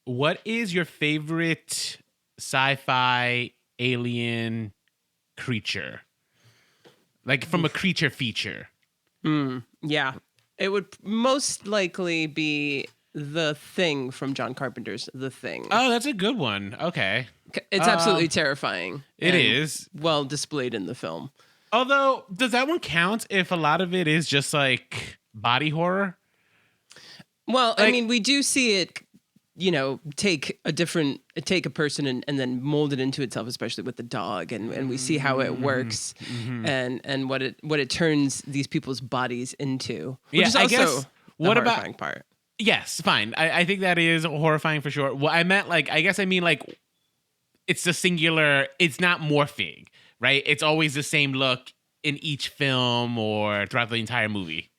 what is your favorite sci-fi alien creature? Like from a creature feature. Yeah. It would most likely be The Thing from John Carpenter's The Thing. Oh, that's a good one. Okay. It's absolutely terrifying. It and is. well displayed in the film. Although, does that one count if a lot of it is just like body horror? Well, I mean, we do see it, take a person and then mold it into itself, especially with the dog, and we see how it works and what it turns these people's bodies into. Which is also I guess. What about horrifying part? Yes, fine. I think that is horrifying for sure. Well, I meant it's the singular. It's not morphing, right? It's always the same look in each film or throughout the entire movie.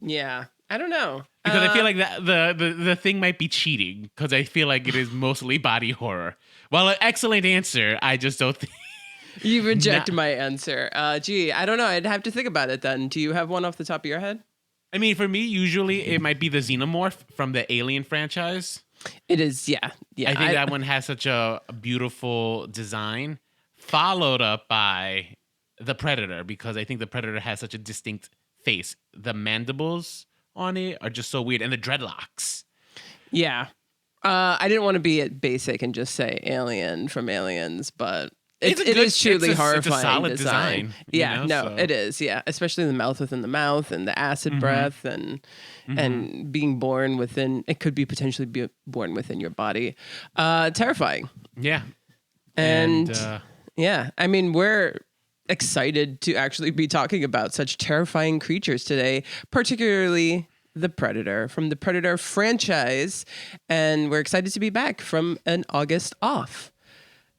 Yeah, I don't know. Because I feel like the thing might be cheating because I feel like it is mostly body horror. Well, an excellent answer. I just don't think. You reject my answer. I don't know. I'd have to think about it then. Do you have one off the top of your head? I mean, for me, usually it might be the Xenomorph from the Alien franchise. It is, yeah. I think that one has such a beautiful design, followed up by the Predator, because I think the Predator has such a distinct face. The mandibles on it are just so weird, and the dreadlocks. Yeah. I didn't want to be basic and just say Alien from Aliens, but it is truly horrifying. It's a solid design. Yeah, it is. Yeah, especially the mouth within the mouth and the acid breath and being born within. It could be potentially be born within your body. Terrifying. Yeah, and yeah, I mean, we're excited to actually be talking about such terrifying creatures today, particularly the Predator from the Predator franchise, and we're excited to be back from an August off.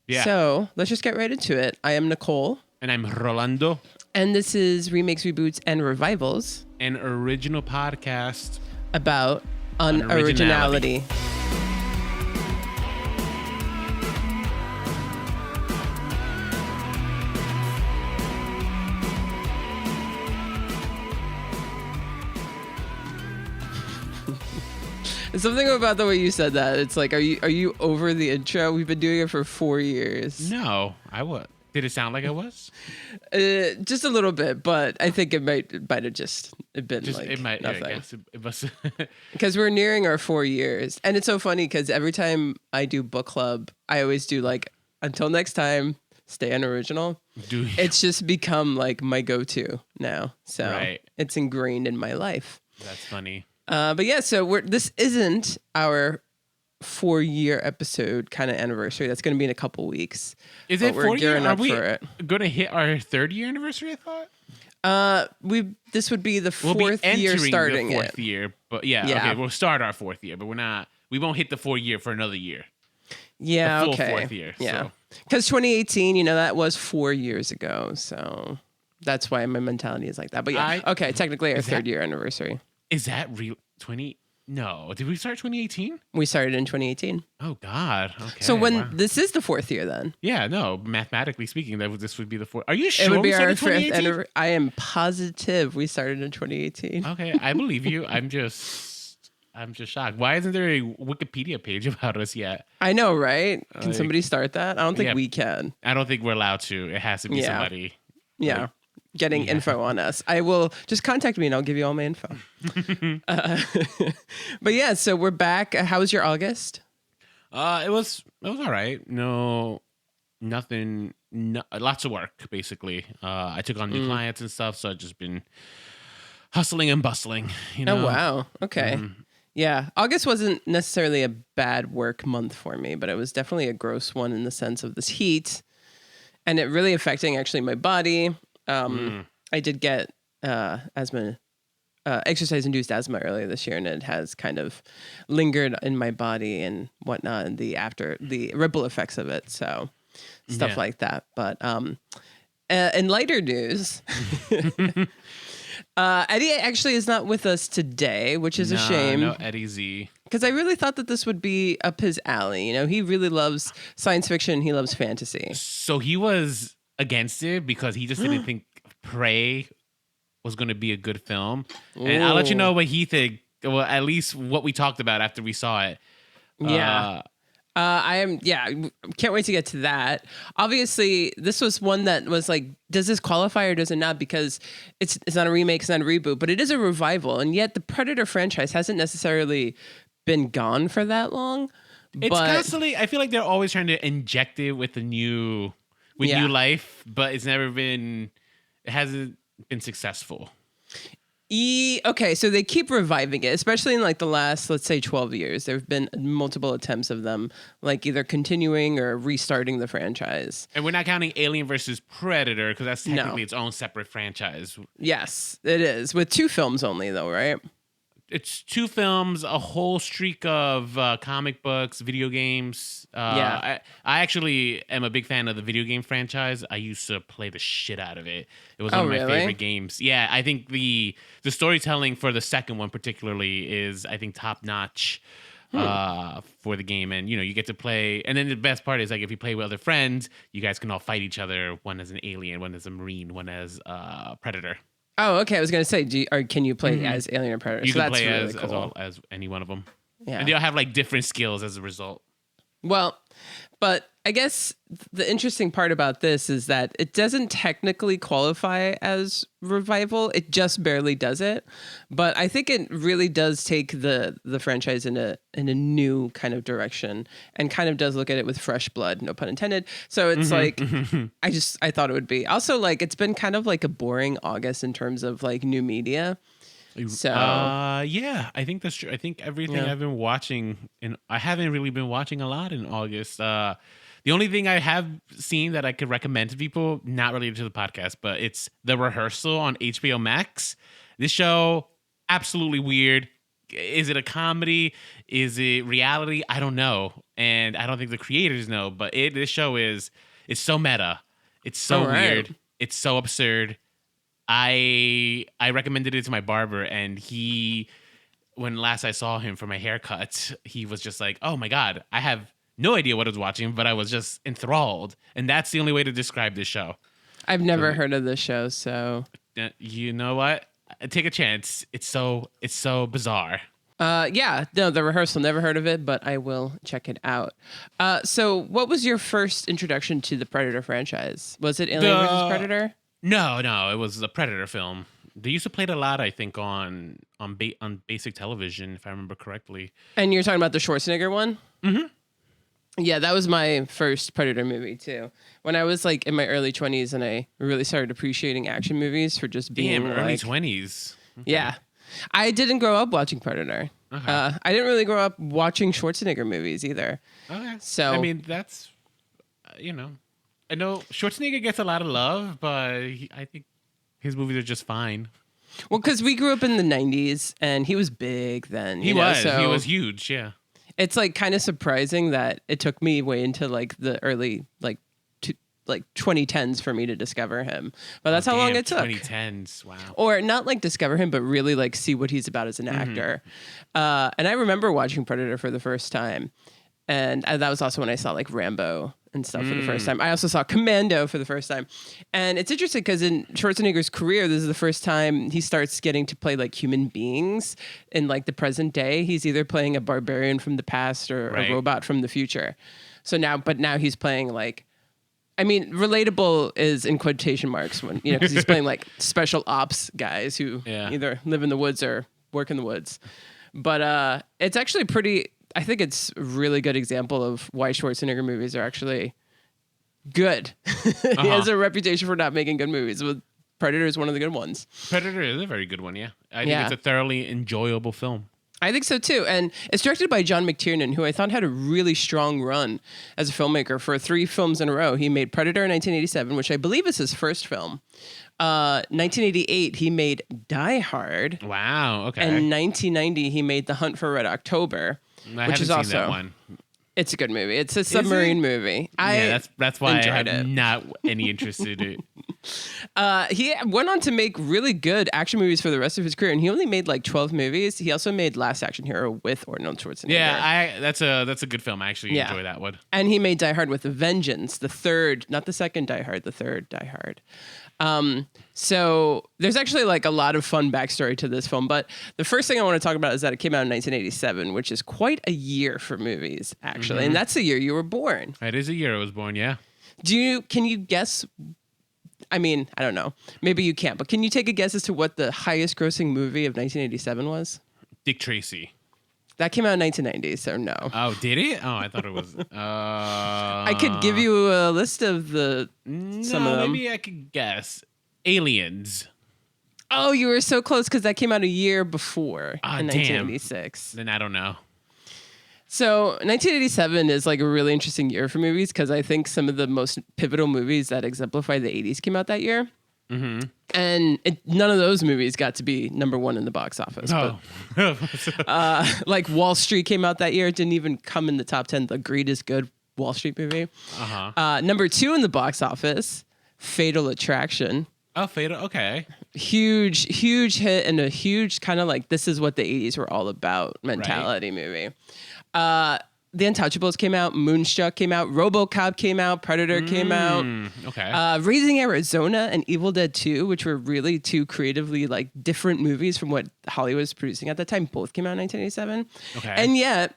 Yeah. So let's just get right into it. I am Nicole. And I'm Rolando. And this is Remakes, Reboots, and Revivals. An original podcast about unoriginality. Something about the way you said that. It's like, are you over the intro? We've been doing it for 4 years. No, I was. Did it sound like I was? Just a little bit, but I think it might have just been it might. nothing. I guess it must. Because we're nearing our 4 years, and it's so funny because every time I do book club, I always do like, until next time, stay unoriginal. It's just become like my go-to now, so It's ingrained in my life. That's funny. But yeah, so this isn't our 4-year episode kind of anniversary. That's going to be in a couple weeks. Is it 4 years? Are we going to hit our 3rd year anniversary? I thought. This would be the 4th year starting the 4th year, but yeah, okay, we'll start our 4th year, but we won't hit the 4th year for another year. Yeah, the full okay. 4th year. Yeah, because 2018, that was 4 years ago, so that's why my mentality is like that. But yeah, okay, technically our 3rd year anniversary. Is that real? 20? No. Did we start 2018? We started in 2018. Oh, God. Okay. So this is the 4th year then? Yeah, no. Mathematically speaking, this would be the 4th. Are you sure it would be we our started 5th anniversary? I am positive we started in 2018. Okay, I believe you. I'm just shocked. Why isn't there a Wikipedia page about us yet? I know, right? Can somebody start that? I don't think we can. I don't think we're allowed to. It has to be somebody. Yeah. Getting info on us. I will just contact me and I'll give you all my info. But yeah, so we're back. How was your August? It was all right. No, nothing. Lots of work basically. I took on new clients and stuff, so I've just been hustling and bustling. Oh wow. Okay. Yeah, August wasn't necessarily a bad work month for me, but it was definitely a gross one in the sense of this heat, and it really affecting actually my body. I did get asthma, exercise-induced asthma earlier this year, and it has kind of lingered in my body and whatnot, and the ripple effects of it. So stuff like that. But in lighter news, Eddie actually is not with us today, which is a shame. No Eddie Z. Because I really thought that this would be up his alley. He really loves science fiction. He loves fantasy. So he was against it because he just didn't think Prey was going to be a good film. And I'll let you know what he think. Well, at least what we talked about after we saw it. Yeah. I am, can't wait to get to that. Obviously, this was one that was like, does this qualify or does it not? Because it's not a remake, it's not a reboot, but it is a revival. And yet the Predator franchise hasn't necessarily been gone for that long. It's constantly, I feel like they're always trying to inject it with new life, but it hasn't been successful. Okay, so they keep reviving it, especially in like the last, let's say, 12 years. There have been multiple attempts of them, like either continuing or restarting the franchise. And we're not counting Alien versus Predator because that's technically its own separate franchise. Yes, it is. With 2 films only, though, right? It's 2 films, a whole streak of comic books, video games. I actually am a big fan of the video game franchise. I used to play the shit out of it. It was one of my favorite games. Yeah, I think the storytelling for the second one particularly is, I think, top notch for the game. And you get to play. And then the best part is, like, if you play with other friends, you guys can all fight each other. One as an alien, one as a marine, one as a predator. Oh, okay. I was going to say, can you play as Alien or Predator? You can play really cool. as any one of them. Yeah. And they'll have like different skills as a result. Well, but I guess the interesting part about this is that it doesn't technically qualify as revival. It just barely does it. But I think it really does take the franchise in a new kind of direction and kind of does look at it with fresh blood, no pun intended. So it's like, I thought it would be. Also, like, it's been kind of like a boring August in terms of like new media. So yeah, I think that's true. I think everything I've been watching, and I haven't really been watching a lot in August. The only thing I have seen that I could recommend to people, not related to the podcast, but it's The Rehearsal on HBO Max. This show, absolutely weird. Is it a comedy? Is it reality? I don't know, and I don't think the creators know. But this show it's so meta. It's so weird. It's so absurd. I recommended it to my barber, and when last I saw him for my haircut, he was just like, "Oh my God, I have no idea what I was watching, but I was just enthralled." And that's the only way to describe this show. I've never heard of this show, so you know what? Take a chance. It's so bizarre. The Rehearsal, never heard of it, but I will check it out. So what was your first introduction to the Predator franchise? Was it Alien vs. Predator? No, it was a Predator film. They used to play it a lot, I think, on basic television, if I remember correctly. And you're talking about the Schwarzenegger one? Mm-hmm. Yeah, that was my first Predator movie, too. When I was, like, in my early 20s, and I really started appreciating action movies for just being, early 20s. Okay. Yeah. I didn't grow up watching Predator. Okay. I didn't really grow up watching Schwarzenegger movies, either. Okay. So, I mean, that's, I know Schwarzenegger gets a lot of love, but I think his movies are just fine. Well, because we grew up in the 90s, and he was big then. He was huge, yeah. It's like kind of surprising that it took me way into like the early like 2010s for me to discover him. But that's how long it took. 2010s, wow. Or not like discover him, but really like see what he's about as an actor. And I remember watching Predator for the first time. And that was also when I saw like Rambo and stuff for the first time. I also saw Commando for the first time. And it's interesting because in Schwarzenegger's career, this is the first time he starts getting to play like human beings in like the present day. He's either playing a barbarian from the past or a robot from the future. So now he's playing like, I mean, relatable is in quotation marks when, because he's playing like special ops guys who either live in the woods or work in the woods. But it's actually I think it's a really good example of why Schwarzenegger movies are actually good. He has a reputation for not making good movies. But Predator is one of the good ones. Predator is a very good one, yeah. I think it's a thoroughly enjoyable film. I think so too. And it's directed by John McTiernan, who I thought had a really strong run as a filmmaker for 3 films in a row. He made Predator in 1987, which I believe is his first film. 1988, he made Die Hard. Wow, okay. And 1990, he made The Hunt for Red October. Which is also, that one. It's a good movie. It's a submarine movie. That's why I'm not any interested in it. He went on to make really good action movies for the rest of his career, and he only made like 12 movies. He also made Last Action Hero with Arnold Schwarzenegger. Yeah, that's a good film. I actually enjoy that one. And he made Die Hard with a Vengeance, the third, not the second Die Hard, the third Die Hard. So there's actually like a lot of fun backstory to this film, but the first thing I want to talk about is that it came out in 1987, which is quite a year for movies, actually, and that's the year you were born. That is the year I was born. Yeah. Can you guess? I mean, I don't know. Maybe you can't, but can you take a guess as to what the highest grossing movie of 1987 was? Dick Tracy. That came out in 1990, so no. Oh, did it? Oh, I thought it was. I could give you a list of some of them. Maybe I could guess. Aliens. Oh, you were so close because that came out a year before in 1986. Then I don't know. So 1987 is like a really interesting year for movies because I think some of the most pivotal movies that exemplify the 80s came out that year. Mm-hmm. And none of those movies got to be number one in the box office. Oh. But, like Wall Street came out that year. It didn't even come in the top 10. The Greed is Good Wall Street movie. Uh-huh. Number 2 in the box office, Fatal Attraction. Oh, Fatal. Okay. Huge hit and a huge kind of like this is what the 80s were all about mentality movie. The Untouchables came out, Moonstruck came out, RoboCop came out, Predator came out. Okay. Raising Arizona and Evil Dead 2, which were really two creatively like different movies from what Hollywood was producing at that time, both came out in 1987. Okay. And yet,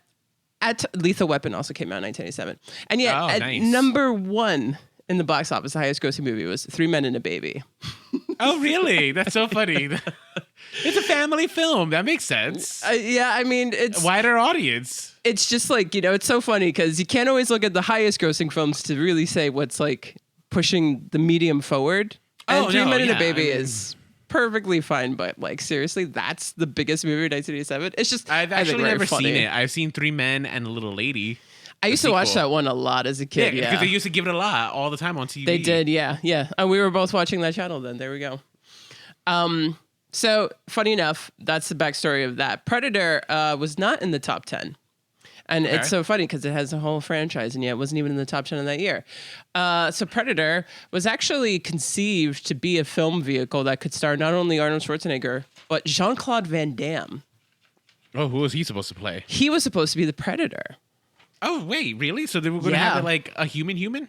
Lethal Weapon also came out in 1987. And yet, nice. number 1 in the box office, the highest grossing movie was Three Men and a Baby. Oh, really? That's so funny. It's a family film. That makes sense. Yeah, I mean, it's wider audience. It's just like, it's so funny because you can't always look at the highest grossing films to really say what's like pushing the medium forward. And Three Men and a Baby is perfectly fine, but like seriously, that's the biggest movie in 1987. It's just I've actually never seen it. I've seen Three Men and a Little Lady. I used to watch that one a lot as a kid. Yeah, because they used to give it a lot all the time on TV. They did, yeah. And we were both watching that channel then. There we go. So funny enough, that's the backstory of that. Predator was not in the top 10. And it's so funny because it has a whole franchise, and yet it wasn't even in the top 10 of that year. So Predator was actually conceived to be a film vehicle that could star not only Arnold Schwarzenegger, but Jean-Claude Van Damme. Oh, who was he supposed to play? He was supposed to be the Predator. Oh, wait, really? So they were going to have it like a human?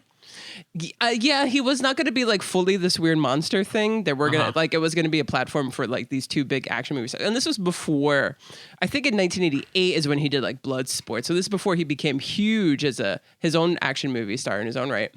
Yeah, he was not going to be like fully this weird monster thing. They were going to it was going to be a platform for like these two big action movies. And this was before, I think in 1988 is when he did like Bloodsport. So this is before he became huge as his own action movie star in his own right.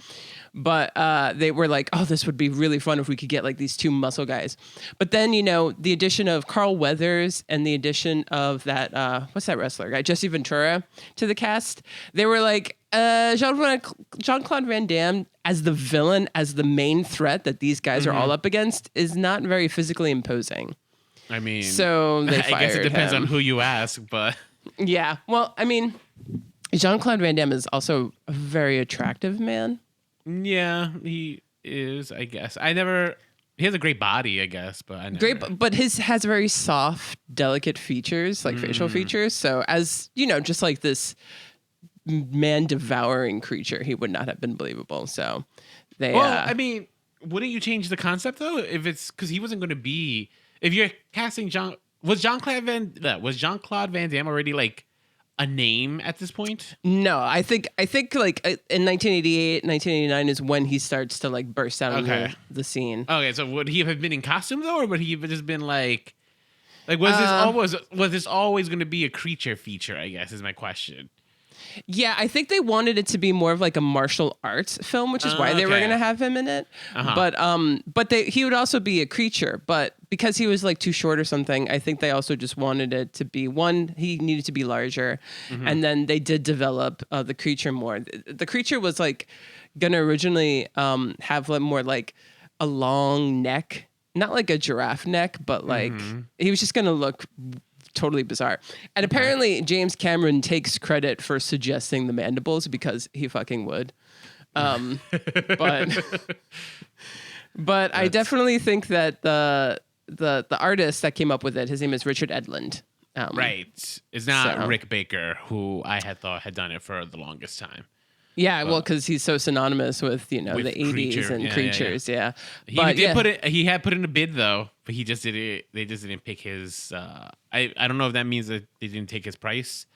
But they were like, oh, this would be really fun if we could get like these two muscle guys. But then, the addition of Carl Weathers and the addition of that, what's that wrestler guy, Jesse Ventura to the cast, they were like, Jean-Claude Van Damme as the villain, as the main threat that these guys are all up against is not very physically imposing. I mean, so they fired I guess it depends him. on who you ask, but yeah. Well, I mean, Jean-Claude Van Damme is also a very attractive man. Yeah, he is, I guess. He has a great body, I guess, but I never. But his has very soft, delicate features, like facial features. So as, just like this man-devouring creature, he would not have been believable. So they... Well, I mean, wouldn't you change the concept, though? If it's... Because he wasn't going to be... If you're casting Was Jean-Claude Van Damme already, like, a name at this point? No, I think like in 1988, 1989 is when he starts to like burst out of the scene. Okay, so would he have been in costume though, or would he have just been like was this always going to be a creature feature? I guess is my question. Yeah, I think they wanted it to be more of like a martial arts film, which is why they were going to have him in it. But he would also be a creature, but because he was like too short or something, I think they also just wanted it to be he needed to be larger. And then they did develop the creature more. The creature was like going to originally have more like a long neck, not like a giraffe neck, but like he was just going to look totally bizarre. And apparently James Cameron takes credit for suggesting the mandibles because he fucking would. But I definitely think that the artist that came up with it, his name is Richard Edlund. Right. It's not Rick Baker, who I had thought had done it for the longest time. Yeah, well, because he's so synonymous with the 80s and creatures. Yeah. He had put in a bid though, but he just didn't. They just didn't pick his. I don't know if that means that they didn't take his price.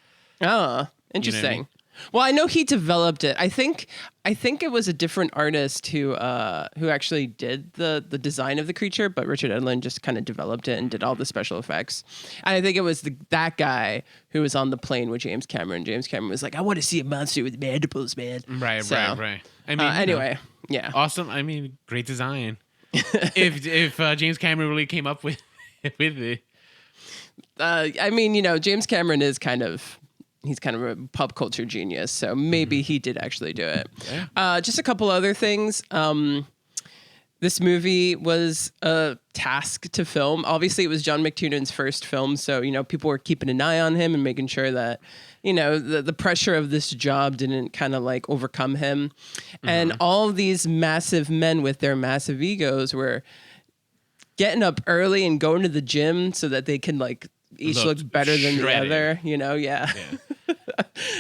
Oh, interesting. You know what I mean? Well, I know he developed it. I think it was a different artist who actually did the design of the creature, but Richard Edlund just kind of developed it and did all the special effects. And I think it was that guy who was on the plane with James Cameron. James Cameron was like, "I want to see a monster with mandibles, man." Right. I mean, anyway, yeah, awesome. I mean, great design. if James Cameron really came up with it. I mean, James Cameron is he's kind of a pop culture genius, so maybe he did actually do it. Yeah. Just a couple other things. This movie was a task to film. Obviously, it was John McTiernan's first film, so people were keeping an eye on him and making sure that the pressure of this job didn't kind of like overcome him. And all these massive men with their massive egos were getting up early and going to the gym so that they can like each look better than shredded. the other, yeah.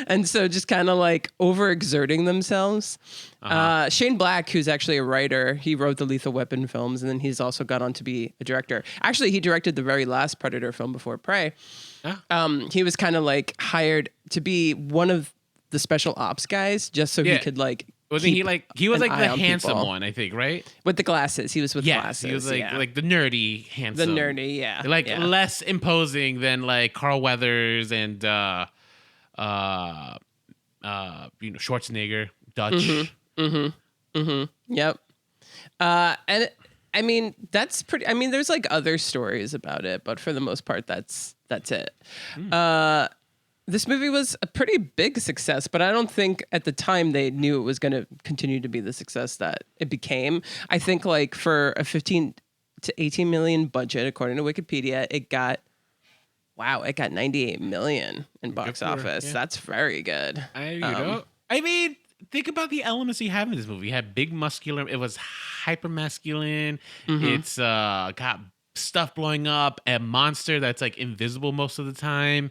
And so just kind of like overexerting themselves. Shane Black, who's actually a writer, he wrote the Lethal Weapon films, and then he's also gone on to be a director. Actually, he directed the very last Predator film before Prey. He was kind of like hired to be one of the special ops guys just so he could like Wasn't he like he was like the handsome people. one, I think, right? With the glasses. He was with glasses. He was like the nerdy handsome. The nerdy, yeah. Like yeah. less imposing than like Carl Weathers and Schwarzenegger, Dutch. Yep. And I mean, that's pretty. I mean, there's like other stories about it, but for the most part, that's it. This movie was a pretty big success, but I don't think at the time they knew it was going to continue to be the success that it became. I think like for a 15 to 18 million budget, according to Wikipedia, it got 98 million in box office. Yeah. That's very good. I mean, think about the elements you have in this movie. You had big muscular. It was hyper masculine. It's got stuff blowing up. A monster that's like invisible most of the time.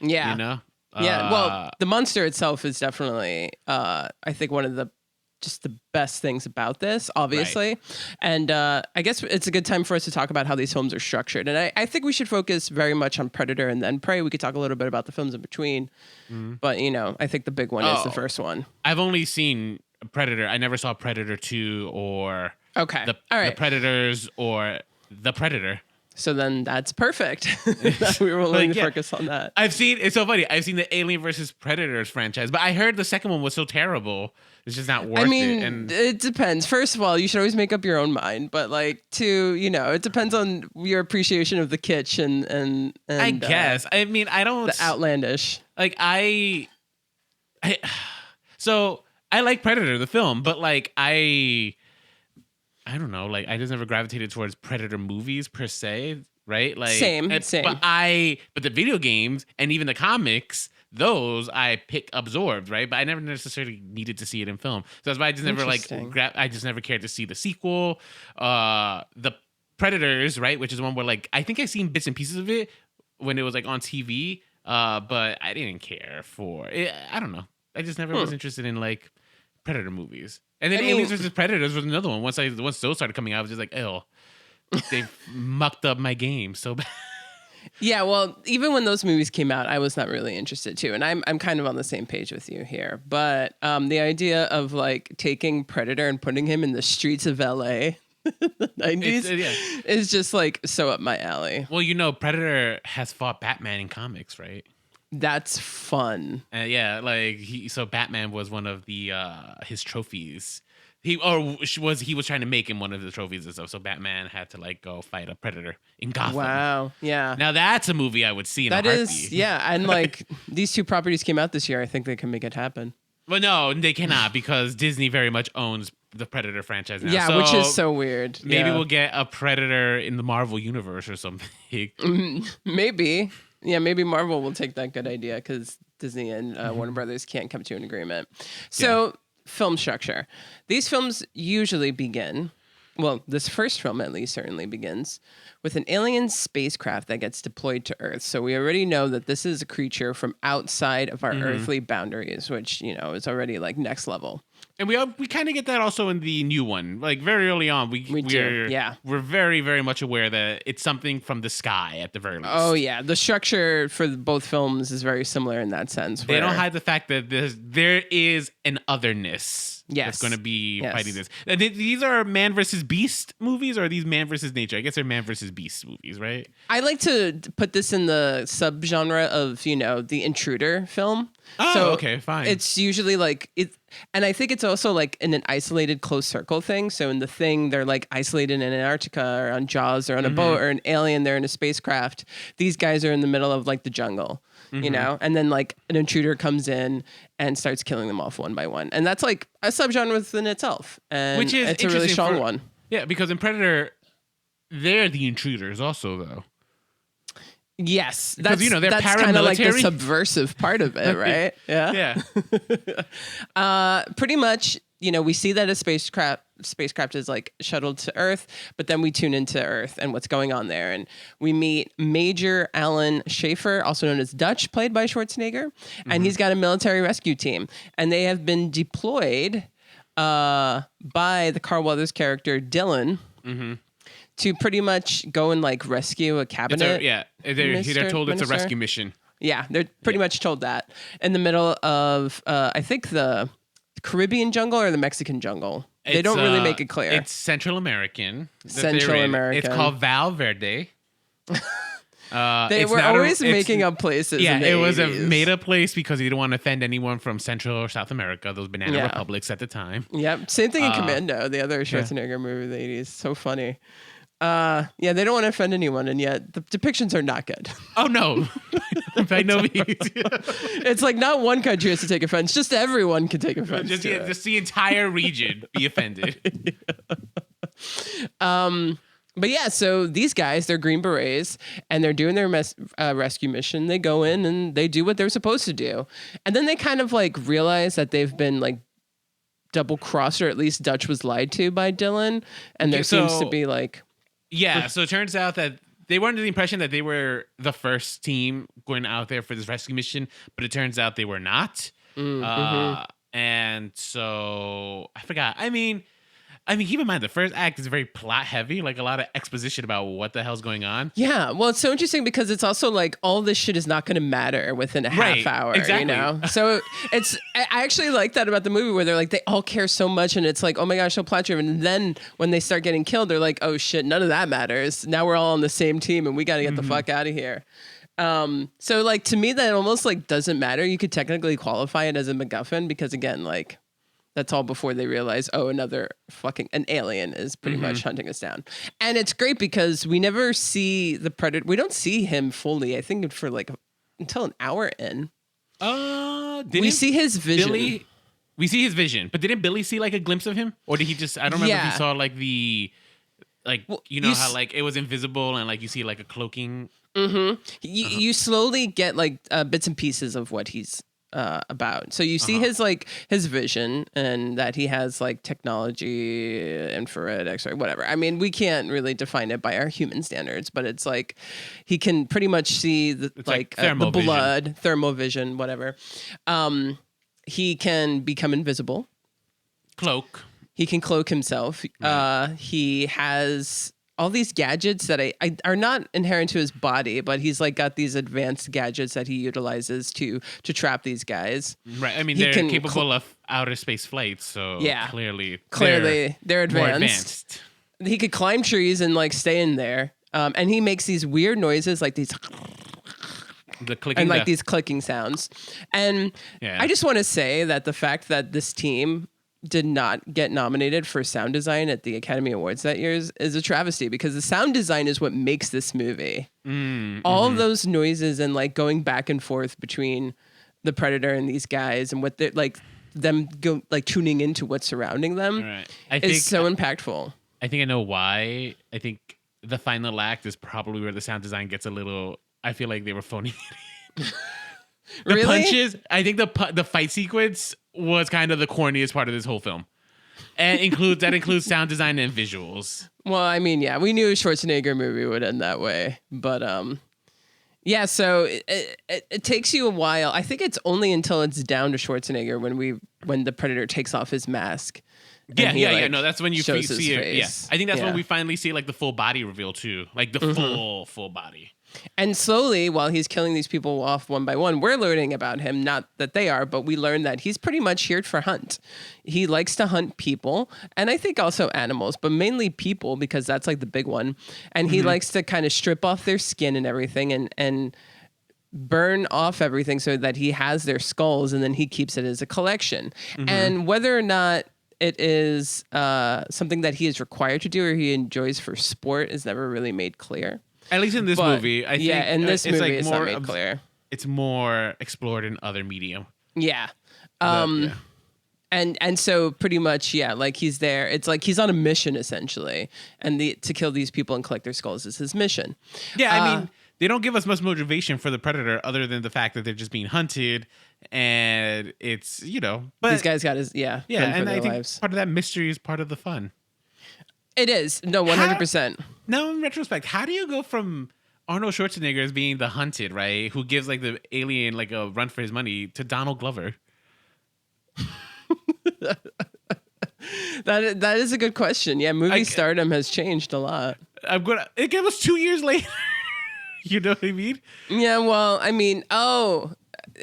Yeah. Yeah. Well, the monster itself is definitely, I think, one of the best things about this, obviously. Right. And I guess it's a good time for us to talk about how these films are structured. And I think we should focus very much on Predator and then Prey. We could talk a little bit about the films in between. But, I think the big one is the first one. I've only seen Predator. I never saw Predator 2 or the Predators or The Predator. So then that's perfect. We were willing to focus on that. It's so funny. I've seen the Alien versus Predators franchise, but I heard the second one was so terrible. It's just not worth it. And it depends. First of all, you should always make up your own mind. But like, two, it depends on your appreciation of the kitsch and I guess. I mean, I don't. The outlandish. Like so I like Predator, the film, but like I don't know, like I just never gravitated towards Predator movies per se, right? Like same. But the video games and even the comics, those I absorbed, right? But I never necessarily needed to see it in film. So that's why I just never I just never cared to see the sequel. The Predators, right? Which is one where like I think I've seen bits and pieces of it when it was like on TV. But I didn't care for it. I don't know. I just never was interested in like Predator movies. And then Aliens vs. Predators was another one. Once those started coming out, I was just like, ew. They mucked up my game so bad. Yeah, well, even when those movies came out, I was not really interested too. And I'm kind of on the same page with you here. But the idea of like taking Predator and putting him in the streets of LA the 90s is just like so up my alley. Well, Predator has fought Batman in comics, right? That's fun. So Batman was one of the his trophies. He was trying to make him one of the trophies and stuff. So Batman had to like go fight a Predator in Gotham. Wow. Yeah. Now that's a movie I would see in a heartbeat. And like these two properties came out this year. I think they can make it happen. Well, no, they cannot because Disney very much owns the Predator franchise now. Yeah, which is so weird. Maybe we'll get a Predator in the Marvel universe or something. Maybe. Yeah, maybe Marvel will take that good idea because Disney and Warner Brothers can't come to an agreement. So, film structure. These films usually begin, well, this first film at least certainly begins, with an alien spacecraft that gets deployed to Earth. So we already know that this is a creature from outside of our earthly boundaries, which, is already like next level. And we kind of get that also in the new one. Like very early on, we're very, very much aware that it's something from the sky at the very least. Oh yeah, the structure for both films is very similar in that sense. They don't hide the fact that there is an otherness that's going to be fighting this. And these are man versus beast movies, or are these man versus nature? I guess they're man versus beast movies, right? I like to put this in the subgenre of the intruder film. Oh, so okay, fine. It's usually like it. And I think it's also like in an isolated close circle thing. So in The Thing, they're like isolated in Antarctica or on Jaws or on a boat, or an Alien, they're in a spacecraft. These guys are in the middle of like the jungle, and then like an intruder comes in and starts killing them off one by one. And that's like a subgenre within itself. And which is it's a really strong one. Yeah, because in Predator, they're the intruders also, though. Yes, that's they're that's kind of like the subversive part of it, right? Yeah. Pretty much, we see that a spacecraft is like shuttled to Earth, but then we tune into Earth and what's going on there, and we meet Major Alan Schaefer, also known as Dutch, played by Schwarzenegger, and he's got a military rescue team, and they have been deployed by the Carl Weathers character Dylan. To pretty much go and like rescue a cabinet. They're told it's a rescue mission. Yeah, they're pretty much told that in the middle of I think the Caribbean jungle or the Mexican jungle. They don't really make it clear. It's Central American. Central American. It's called Val Verde. They were always making up places. Yeah, in the it was 80s. a made up place because he didn't want to offend anyone from Central or South America, those banana republics at the time. Yep. Same thing in Commando, the other Schwarzenegger movie of the 80s. So funny. They don't want to offend anyone, and yet the depictions are not good. Oh no, by no means. It's like not one country has to take offense; just everyone can take offense. Just the entire region be offended. But yeah, so these guys, they're Green Berets, and they're doing their rescue mission. They go in and they do what they're supposed to do, and then they kind of like realize that they've been like double crossed, or at least Dutch was lied to by Dylan, and there seems to be like. Yeah, so it turns out that they were under the impression that they were the first team going out there for this rescue mission, but it turns out they were not. And so I forgot. I mean, keep in mind the first act is very plot heavy, like a lot of exposition about what the hell's going on. Yeah, well, it's so interesting because it's also like all this shit is not going to matter within a half hour. Exactly. So I actually like that about the movie where they're like they all care so much, and it's like, oh my gosh, so plot driven. And then when they start getting killed, they're like, oh shit, none of that matters. Now we're all on the same team, and we got to get the fuck out of here. So like to me, that almost like doesn't matter. You could technically qualify it as a MacGuffin because again, like. That's all before they realize, an alien is pretty much hunting us down. And it's great because we never see the Predator. We don't see him fully, I think, for like until an hour in. We see his vision. We see his vision. But didn't Billy see like a glimpse of him? Or did he just, I don't remember if he saw like how like it was invisible and like you see like a cloaking. You slowly get like bits and pieces of what he's about. So you see his vision and that he has like technology, infrared, X-ray, whatever. I mean, we can't really define it by our human standards, but it's like he can pretty much see the blood, thermal vision, whatever. He can become invisible. He can cloak himself. Right. He has all these gadgets that are not inherent to his body, but he's like got these advanced gadgets that he utilizes to trap these guys. Right. I mean, they're capable of outer space flights, so clearly they're advanced. He could climb trees and like stay in there. And he makes these weird noises like these these clicking sounds. And I just want to say that the fact that this team did not get nominated for sound design at the Academy Awards that year is a travesty because the sound design is what makes this movie. All of those noises and like going back and forth between the Predator and these guys and what they're like them go like tuning into what's surrounding them is so impactful. I think I know why. I think the final act is probably where the sound design gets a little. I feel like they were phoning it in. The punches. I think the fight sequence was kind of the corniest part of this whole film, and includes sound design and visuals. Well, I mean, we knew a Schwarzenegger movie would end that way, but so it takes you a while. I think it's only until it's down to Schwarzenegger when we when the Predator takes off his mask. Yeah, he, yeah. No, that's when you shows see his it. Yeah, face. I think that's Yeah. when we finally see like the full body reveal too, like the full body. And slowly, while he's killing these people off one by one, we're learning about him. Not that they are, but we learn that he's pretty much here for hunt. He likes to hunt people, and I think also animals, but mainly people because that's like the big one. And he likes to kind of strip off their skin and everything, and burn off everything so that he has their skulls, and then he keeps it as a collection. And whether or not it is something that he is required to do or he enjoys for sport is never really made clear. At least in this But, movie, I think in this it's movie, like it's more not made clear. It's more explored in other medium. Yeah. Yeah. And so pretty much, yeah, like he's there. It's like he's on a mission essentially, and to kill these people and collect their skulls is his mission. Yeah, I mean, they don't give us much motivation for the Predator other than the fact that they're just being hunted, and it's but These guys got his yeah, fun for and their I think lives. part of that mystery is part of the fun. It is 100%. Now, in retrospect, how do you go from Arnold Schwarzenegger as being the hunted, right, who gives like the alien like a run for his money, to Donald Glover? That is a good question. Yeah, movie stardom has changed a lot. It was 2 years later. You know what I mean? Yeah, well, I mean,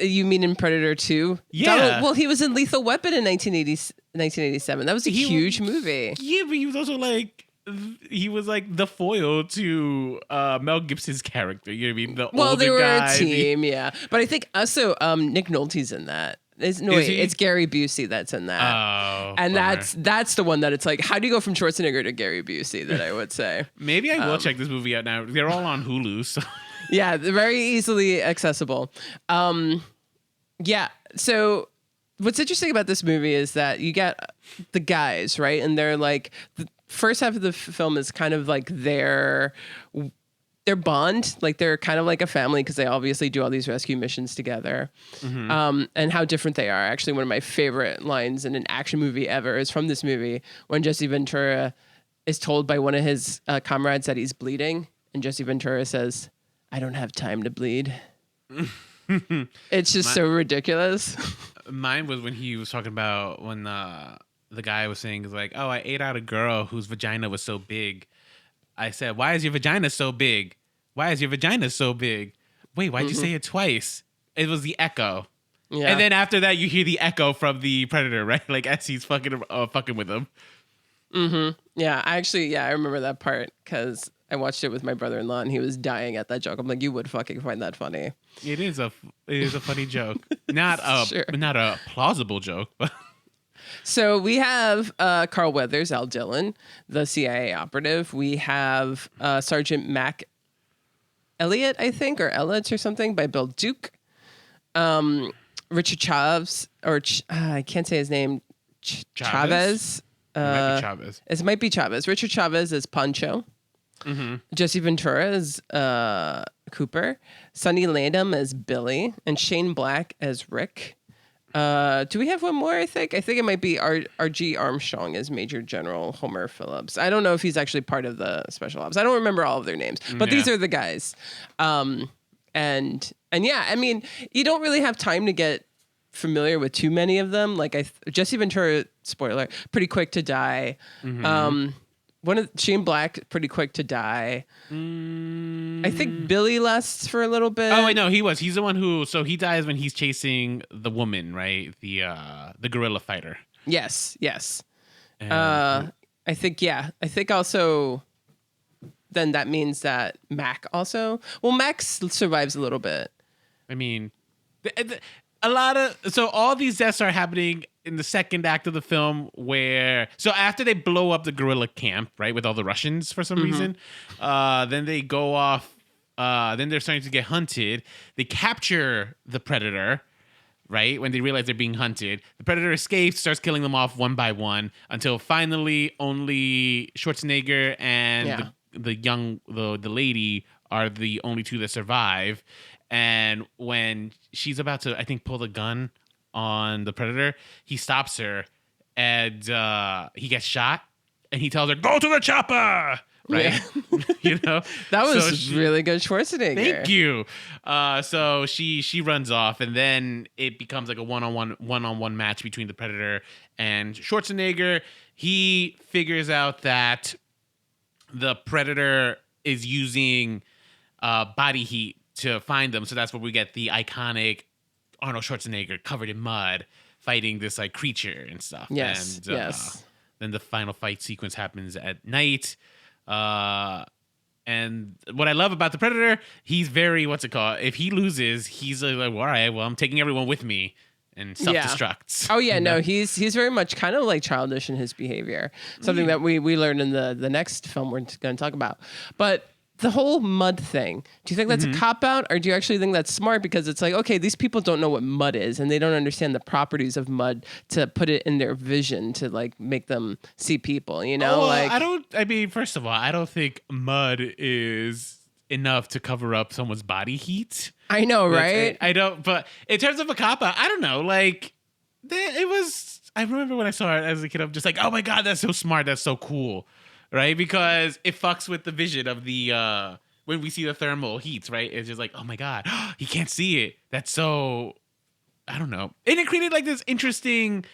you mean in Predator 2? Yeah. Well, he was in Lethal Weapon in 1987. That was a huge movie. Yeah, but he was also like the foil to Mel Gibson's character. You know what I mean? The Well, older they were guy, a team, yeah. But I think also Nick Nolte's in that. It's Gary Busey that's in that. Oh, and bummer. that's the one that it's like, how do you go from Schwarzenegger to Gary Busey, that I would say. Maybe I will check this movie out now. They're all on Hulu, so Yeah, they're very easily accessible. Yeah, so what's interesting about this movie is that you get the guys, right? And they're like, the first half of the film is kind of like their bond, like they're kind of like a family because they obviously do all these rescue missions together. And how different they are. Actually, one of my favorite lines in an action movie ever is from this movie when Jesse Ventura is told by one of his comrades that he's bleeding, and Jesse Ventura says, "I don't have time to bleed." It's just so ridiculous. Mine was when he was talking about when the guy was saying is like, "Oh, I ate out a girl whose vagina was so big." I said, "Why is your vagina so big? Why is your vagina so big?" Wait, why'd you say it twice? It was the echo. Yeah. And then after that, you hear the echo from the Predator, right? Like as he's fucking with him. Yeah, I remember that part because I watched it with my brother-in-law and he was dying at that joke. I'm like, you would fucking find that funny. It is a funny joke, not a plausible joke, but. So we have Carl Weathers, Al Dillon, the CIA operative. We have Sergeant Mac Elliott, I think, or Ellett or something, by Bill Duke. Richard Chavez, I can't say his name. Chavez. It might be Chavez. It might be Chavez. Richard Chavez is Pancho. Jesse Ventura is Cooper. Sonny Landham as Billy. And Shane Black as Rick. Do we have one more? I think it might be R.G. Armstrong as Major General Homer Phillips. I don't know if he's actually part of the special ops. I don't remember all of their names, but these are the guys. And yeah, I mean, you don't really have time to get familiar with too many of them. Like Jesse Ventura, spoiler, pretty quick to die. Shane Black, pretty quick to die. I think Billy lasts for a little bit. Oh, I know he's the one who. So he dies when he's chasing the woman, right? The guerrilla fighter. Yes. I think also. Then that means that Mac also. Well, Mac survives a little bit. I mean, all these deaths are happening in the second act of the film, so after they blow up the guerrilla camp, right, with all the Russians for some reason, then they go off. Then they're starting to get hunted. They capture the Predator, right? When they realize they're being hunted, the Predator escapes, starts killing them off one by one until finally only Schwarzenegger and the lady are the only two that survive. And when she's about to, I think, pull the gun on the Predator, he stops her and he gets shot and he tells her, "Go to the chopper!" right? You know, That was So really good Schwarzenegger. thank you. So she runs off, and then it becomes like a one-on-one match between the Predator and Schwarzenegger. He figures out that the Predator is using body heat to find them, so that's where we get the iconic Arnold Schwarzenegger covered in mud fighting this like creature and stuff. Yes, And, yes. Then the final fight sequence happens at night. And what I love about the Predator, he's very, what's it called? If he loses, he's like, well, all right, well, I'm taking everyone with me, and self-destructs. Oh yeah, you know? no, he's very much kind of like childish in his behavior. Something that we learned in the next film we're going to talk about. But the whole mud thing, do you think that's a cop out, or do you actually think that's smart? Because it's like, okay, these people don't know what mud is, and they don't understand the properties of mud to put it in their vision to like make them see people. You know, like I mean, first of all, I don't think mud is enough to cover up someone's body heat. I know, right? I don't. But in terms of a cop out, I don't know. Like, it was. I remember when I saw it as a kid, I'm just like, oh my god, that's so smart, that's so cool. Right, because it fucks with the vision of the when we see the thermal heats, right? It's just like, oh my god, he can't see it. That's so, I don't know. And it created like this interesting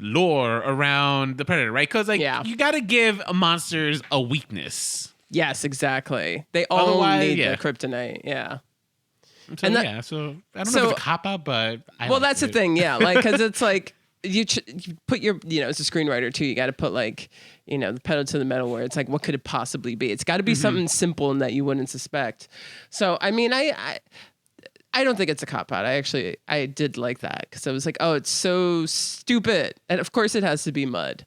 lore around the Predator, right? Because like you got to give monsters a weakness. Yes, exactly. They all Otherwise, need the kryptonite. Yeah. So so I don't know if it's a cop out, but that's the thing, yeah. Like, because it's like you put your, as a screenwriter too, you got to put like, the pedal to the metal where it's like, what could it possibly be? It's got to be something simple and that you wouldn't suspect. So, I mean, I don't think it's a cop out. I did like that because I was like, oh, it's so stupid. And of course it has to be mud.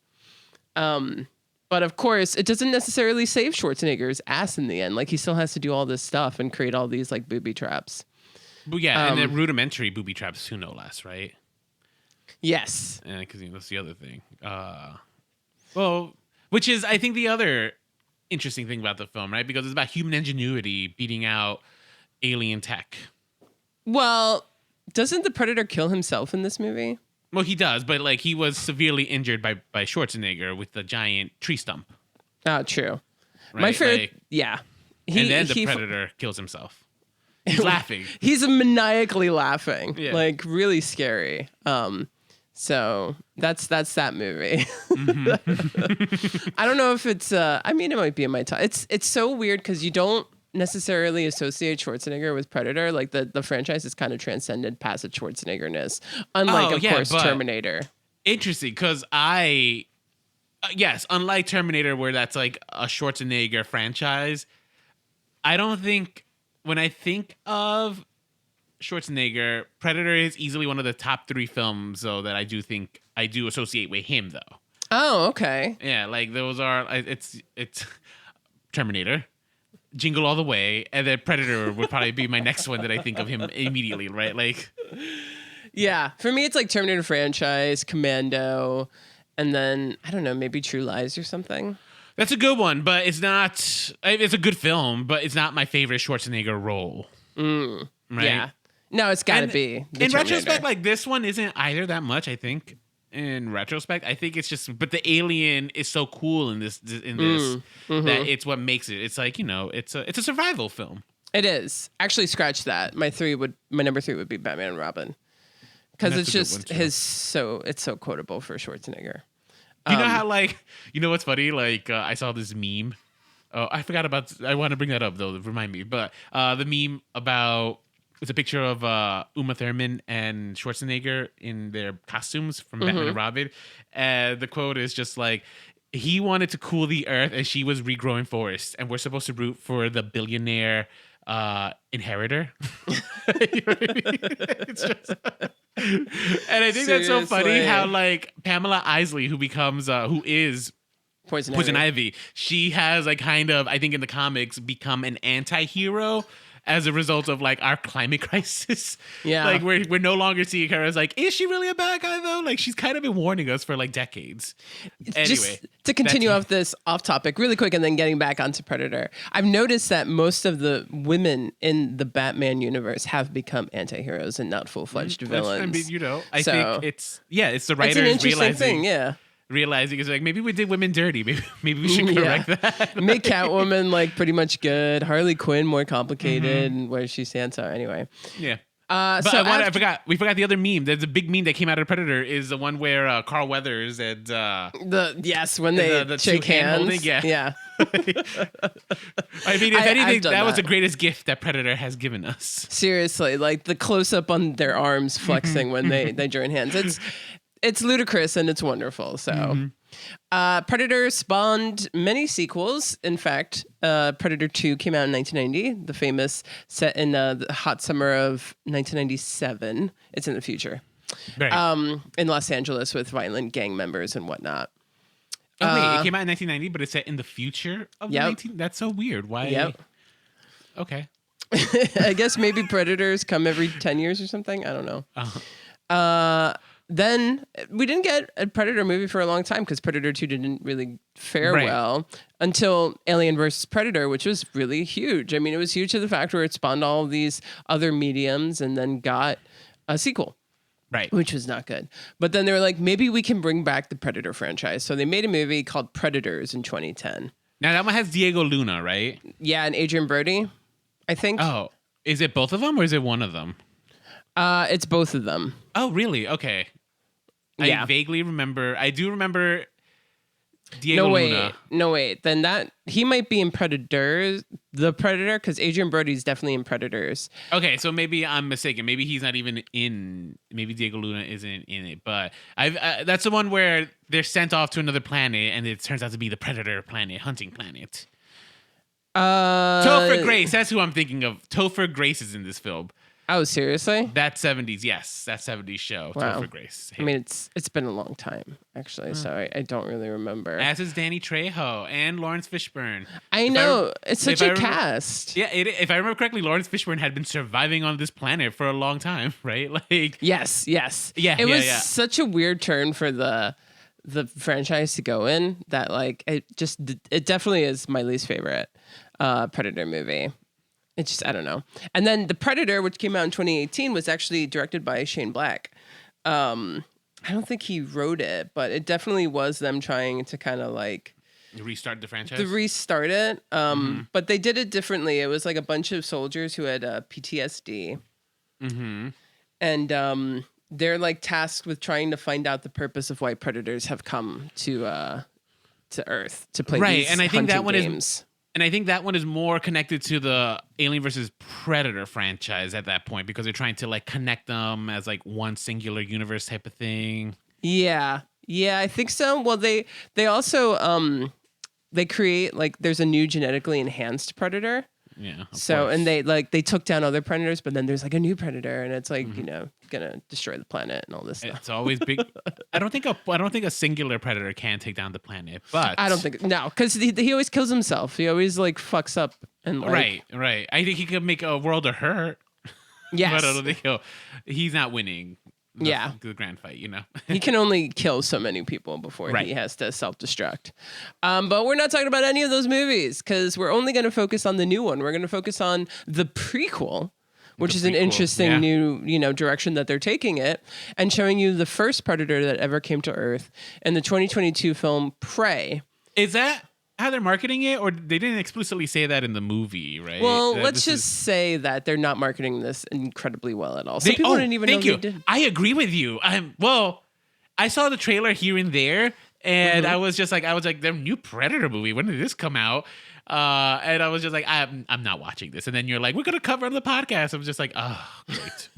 But of course it doesn't necessarily save Schwarzenegger's ass in the end. Like he still has to do all this stuff and create all these like booby traps. But yeah, and the rudimentary booby traps too, no less, right? Yes. Because that's the other thing. Well, which is, I think, the other interesting thing about the film, right? Because it's about human ingenuity beating out alien tech. Well, doesn't the Predator kill himself in this movie? Well, he does, but like he was severely injured by Schwarzenegger with the giant tree stump. Oh, true. Right? My favorite, yeah. And then the Predator kills himself. He's laughing. He's maniacally laughing, yeah. like really scary. So that's that movie. I don't know if it's. I mean, it might be in my top. It's so weird because you don't necessarily associate Schwarzenegger with Predator. Like the franchise is kind of transcended past its Schwarzenegger-ness, unlike of course Terminator. Interesting, because yes, unlike Terminator, where that's like a Schwarzenegger franchise, I don't think when I think of Schwarzenegger, Predator is easily one of the top 3 films, though, that I do associate with him, though. Oh, okay. Yeah, like those are it's Terminator, Jingle All the Way, and then Predator would probably be my next one that I think of him immediately, right? Like, yeah, for me it's like Terminator franchise, Commando, and then I don't know, maybe True Lies or something. That's a good one, but it's not. It's a good film, but it's not my favorite Schwarzenegger role. Right? Yeah. No, it's got to be. In retrospect, like this one isn't either that much, I think. In retrospect, I think it's just, but the alien is so cool in this that it's what makes it. It's like, it's a survival film. It is. Actually, scratch that. My number 3 would be Batman and Robin, because it's just it's so quotable for Schwarzenegger. Do you know how what's funny? Like I saw this meme. Oh, I forgot about. I want to bring that up though. Remind me. But the meme about. It's a picture of Uma Thurman and Schwarzenegger in their costumes from Batman and Robin. The quote is just like, he wanted to cool the earth and she was regrowing forests. And we're supposed to root for the billionaire inheritor. You know what I mean? It's just... And I think that's so funny how like Pamela Isley, who is Poison Ivy, she has like kind of, I think in the comics, become an anti-hero as a result of like our climate crisis. Yeah. Like we're no longer seeing her as like, is she really a bad guy though? Like she's kind of been warning us for like decades. Anyway. Just to continue off topic really quick and then getting back onto Predator. I've noticed that most of the women in the Batman universe have become anti-heroes and not full-fledged villains. I mean, I think it's the writers it's an interesting realizing thing, yeah. realizing it's like maybe we did women dirty. Maybe we should correct that. Make Catwoman like pretty much good. Harley Quinn more complicated. And where she stands out anyway. Yeah. But I forgot. We forgot the other meme. There's a big meme that came out of Predator. Is the one where Carl Weathers and when they the shake two hand holding, hands. yeah. I mean, if anything, that was the greatest gift that Predator has given us. Seriously, like the close up on their arms flexing when they join hands. It's ludicrous and it's wonderful. So, Predator spawned many sequels. In fact, Predator 2 came out in 1990, the famous set in the hot summer of 1997. It's in the future, Right. in Los Angeles with violent gang members and whatnot. Wait, it came out in 1990, but it's set in the future of the 19. That's so weird. Why? Yep. Okay. I guess maybe Predators come every 10 years or something. I don't know. Then we didn't get a Predator movie for a long time because Predator 2 didn't really fare well until Alien vs. Predator, which was really huge. I mean, it was huge to the fact where it spawned all these other mediums and then got a sequel. Right. Which was not good. But then they were like, maybe we can bring back the Predator franchise. So they made a movie called Predators in 2010. Now that one has Diego Luna, right? Yeah, and Adrian Brody, I think. Oh, is it both of them or is it one of them? It's both of them. Oh, really? Okay. Yeah. I vaguely remember. I do remember Diego Luna. No, wait. Then he might be in Predators, the Predator, because Adrian Brody's definitely in Predators. Okay, so maybe I'm mistaken. Maybe he's not even in. Maybe Diego Luna isn't in it. But that's the one where they're sent off to another planet, and it turns out to be the Predator planet, hunting planet. Topher Grace. That's who I'm thinking of. Topher Grace is in this film. Oh, seriously? That 70s, yes. That 70s show. Wow. Topher Grace. I mean, it's been a long time, actually, so I don't really remember. As is Danny Trejo and Lawrence Fishburne. I know. It's such a cast. Yeah, if I remember correctly, Lawrence Fishburne had been surviving on this planet for a long time, right? Like, Yes. Yeah. It was such a weird turn for the franchise to go in that, like, it definitely is my least favorite Predator movie. It's just, I don't know. And then The Predator, which came out in 2018, was actually directed by Shane Black. I don't think he wrote it, but it definitely was them trying to kind of like restart the franchise. Restart it. But they did it differently. It was like a bunch of soldiers who had PTSD. Mm-hmm. And they're like tasked with trying to find out the purpose of why predators have come to Earth to play these and I think that one games. And I think that one is more connected to the Alien versus Predator franchise at that point because they're trying to like connect them as like one singular universe type of thing. Yeah, I think so. Well, they also they create like there's a new genetically enhanced predator. Yeah. So and they took down other predators, but then there's like a new predator, and it's like gonna destroy the planet and all this stuff. It's always big. I don't think a singular predator can take down the planet, but I don't think because he always kills himself. He always like fucks up and like, right. I think he could make a world of hurt. Yes, but I don't think he's not winning. The grand fight, you know. He can only kill so many people before he has to self-destruct. But we're not talking about any of those movies because we're only going to focus on the new one. We're going to focus on the prequel, which is an interesting new, direction that they're taking it, and showing you the first predator that ever came to Earth in the 2022 film Prey. Is that how they're marketing it, or they didn't explicitly say that in the movie, right? Well, let's just say that they're not marketing this incredibly well at all. Some people didn't even know they did. I agree with you. I saw the trailer here and there, and I was like, their new Predator movie. When did this come out? And I was just like, I'm not watching this. And then you're like, we're gonna cover it on the podcast. I was just like, oh, great.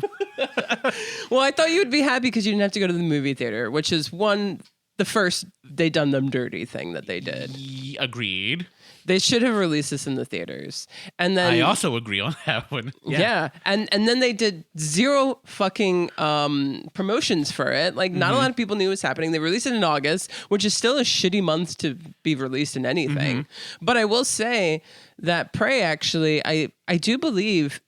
Well, I thought you would be happy because you didn't have to go to the movie theater, which is the first they done them dirty thing that they did. Agreed. They should have released this in the theaters. And then I also agree on that one. Yeah. And then they did zero fucking promotions for it. Like not a lot of people knew it was happening. They released it in August, which is still a shitty month to be released in anything. But I will say that Prey actually, I do believe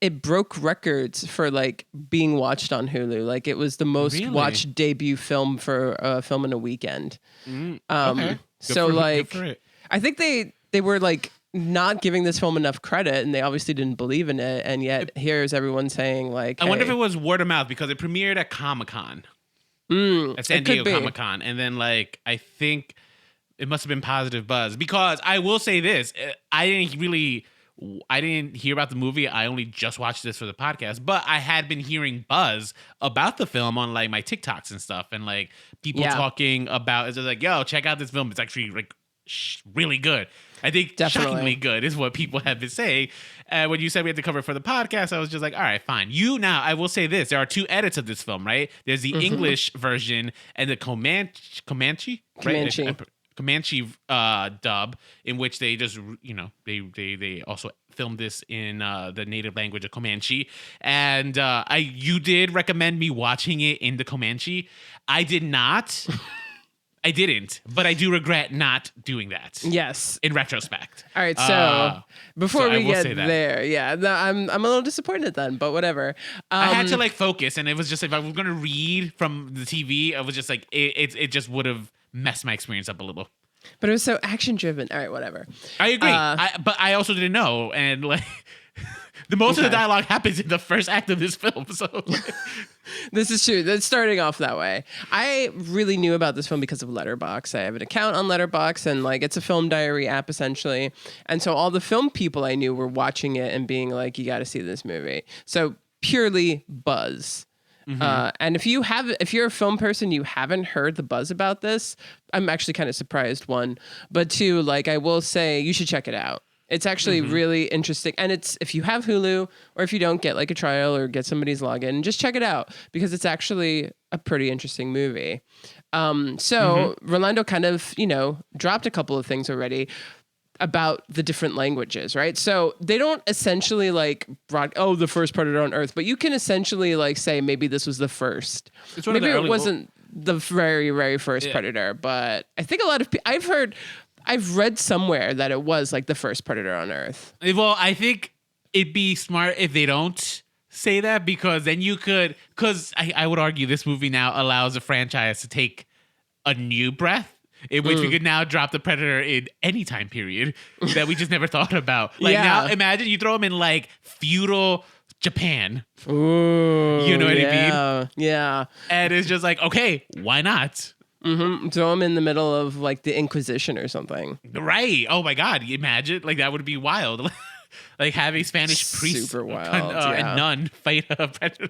it broke records for like being watched on Hulu. Like it was the most watched debut film for a film in a weekend. Okay. So like, I think they were like not giving this film enough credit, and they obviously didn't believe in it. And yet here's everyone saying like, I wonder if it was word of mouth because it premiered at Comic-Con. at San it could Diego be. Comic-Con. And then like I think it must have been positive buzz, because I will say this, I didn't hear about the movie. I only just watched this for the podcast, but I had been hearing buzz about the film on like my TikToks and stuff, and like people talking about it's just like, yo, check out this film. It's actually like really good. I think shockingly good is what people have been saying. When you said we had to cover it for the podcast, I was just like, all right, fine. I will say this. There are 2 edits of this film, right? There's the English version and the Comanche dub, in which they just, they also filmed this in the native language of Comanche. And you did recommend me watching it in the Comanche. I did not. I didn't, but I do regret not doing that. Yes. In retrospect. All right, so before we get there, I'm a little disappointed then, but whatever. I had to like focus, and it was just if I was going to read from the TV, I was just like it just would have messed my experience up a little. But it was so action driven. All right, whatever. I agree. But I also didn't know, and like most of the dialogue happens in the first act of this film. So this is true. That's starting off that way. I really knew about this film because of Letterboxd. I have an account on Letterboxd, and like it's a film diary app essentially. And so all the film people I knew were watching it and being like, "You got to see this movie." So purely buzz. And if you're a film person, you haven't heard the buzz about this, I'm actually kind of surprised. 1, but 2, like I will say, you should check it out. It's actually really interesting. And it's, if you have Hulu, or if you don't, get like a trial or get somebody's login and just check it out, because it's actually a pretty interesting movie. Rolando kind of, dropped a couple of things already about the different languages, right? So they don't essentially like the first Predator on Earth, but you can essentially like say maybe this was the first. Maybe it wasn't the very, very first Predator, but I think a lot of people, I've read somewhere that it was like the first Predator on Earth. Well, I think it'd be smart if they don't say that, because then I would argue this movie now allows a franchise to take a new breath, in which we could now drop the Predator in any time period that we just never thought about. Like now, imagine you throw him in like feudal Japan. Ooh, you know what I mean? Yeah. And it's just like, okay, why not? Throw him in the middle of like the Inquisition or something. Right. Oh my God. Imagine, like that would be wild. Like having Spanish priests super wild, and nun fight a predator.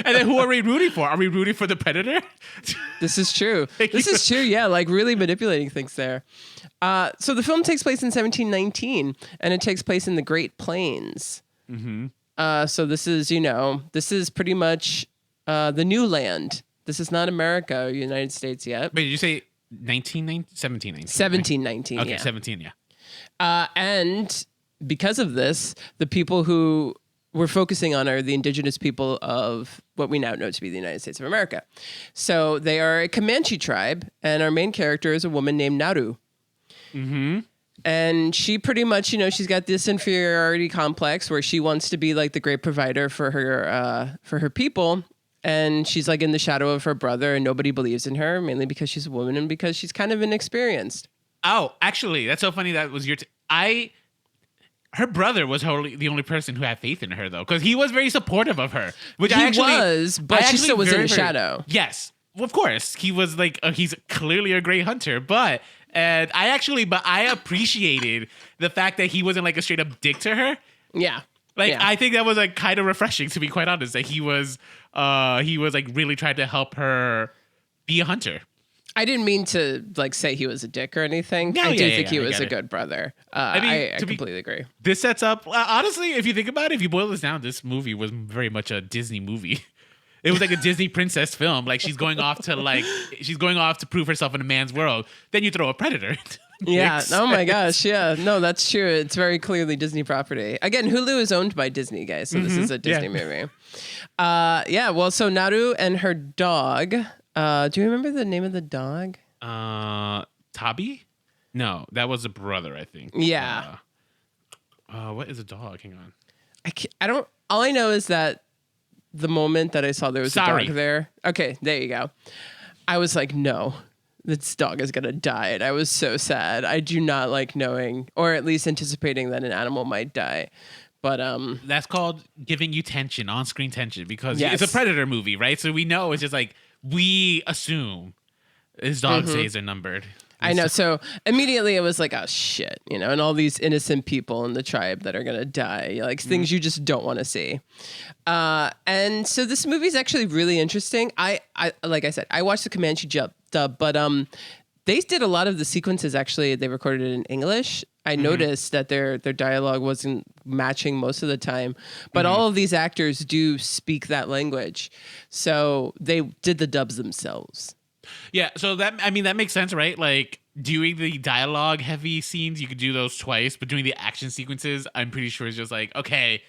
And then who are we rooting for? Are we rooting for the predator? This is true. This is true. Yeah, like really manipulating things there. So the film takes place in 1719, and it takes place in the Great Plains. So this is pretty much the new land. This is not America or United States yet. Wait, did you say 1719? 1719, okay, yeah. 17, yeah. And because of this, the people who we're focusing on are the indigenous people of what we now know to be the United States of America. So they are a Comanche tribe, and our main character is a woman named Naru. And she pretty much, she's got this inferiority complex where she wants to be like the great provider for her people. And she's like in the shadow of her brother, and nobody believes in her, mainly because she's a woman and because she's kind of inexperienced. Oh, actually, that's so funny. That was her brother was totally the only person who had faith in her, though, because he was very supportive of her. Which but she still was in the shadow. Yes, well, of course, he was like he's clearly a great hunter, but I appreciated the fact that he wasn't like a straight up dick to her. Yeah. I think that was like kind of refreshing, to be quite honest. That he was like really trying to help her be a hunter. I didn't mean to like say he was a dick or anything. No, I do think he was a good brother. I completely agree. This sets up, honestly, if you think about it, if you boil this down, this movie was very much a Disney movie. It was like a Disney princess film. Like she's going off to prove herself in a man's world. Then you throw a predator. Yeah. Oh my gosh. Yeah. No, that's true. It's very clearly Disney property. Again, Hulu is owned by Disney, guys. So this is a Disney movie. Yeah. Well, so Naru and her dog. Do you remember the name of the dog? Tabi? No, that was a brother, I think. Yeah. What is a dog? Hang on. I don't. All I know is that the moment that I saw there was a dog there. Okay, there you go. I was like, no, this dog is gonna die, and I was so sad. I do not like knowing, or at least anticipating, that an animal might die. But That's called giving you tension, on-screen tension, because Yes. it's a Predator movie, right? So we know it's just like we assume his dog's days are numbered. I know. So immediately it was like, oh shit, you know, and all these innocent people in the tribe that are gonna die, like things you just don't want to see. And so this movie is actually really interesting. I like I said, I watched the Comanche dub, but they did a lot of the sequences. Actually, they recorded it in English. I noticed that their dialogue wasn't matching most of the time, but all of these actors do speak that language, so they did the dubs themselves. Yeah, so that makes sense, right? Like doing the dialogue heavy scenes, you could do those twice, but doing the action sequences, I'm pretty sure it's just like, okay,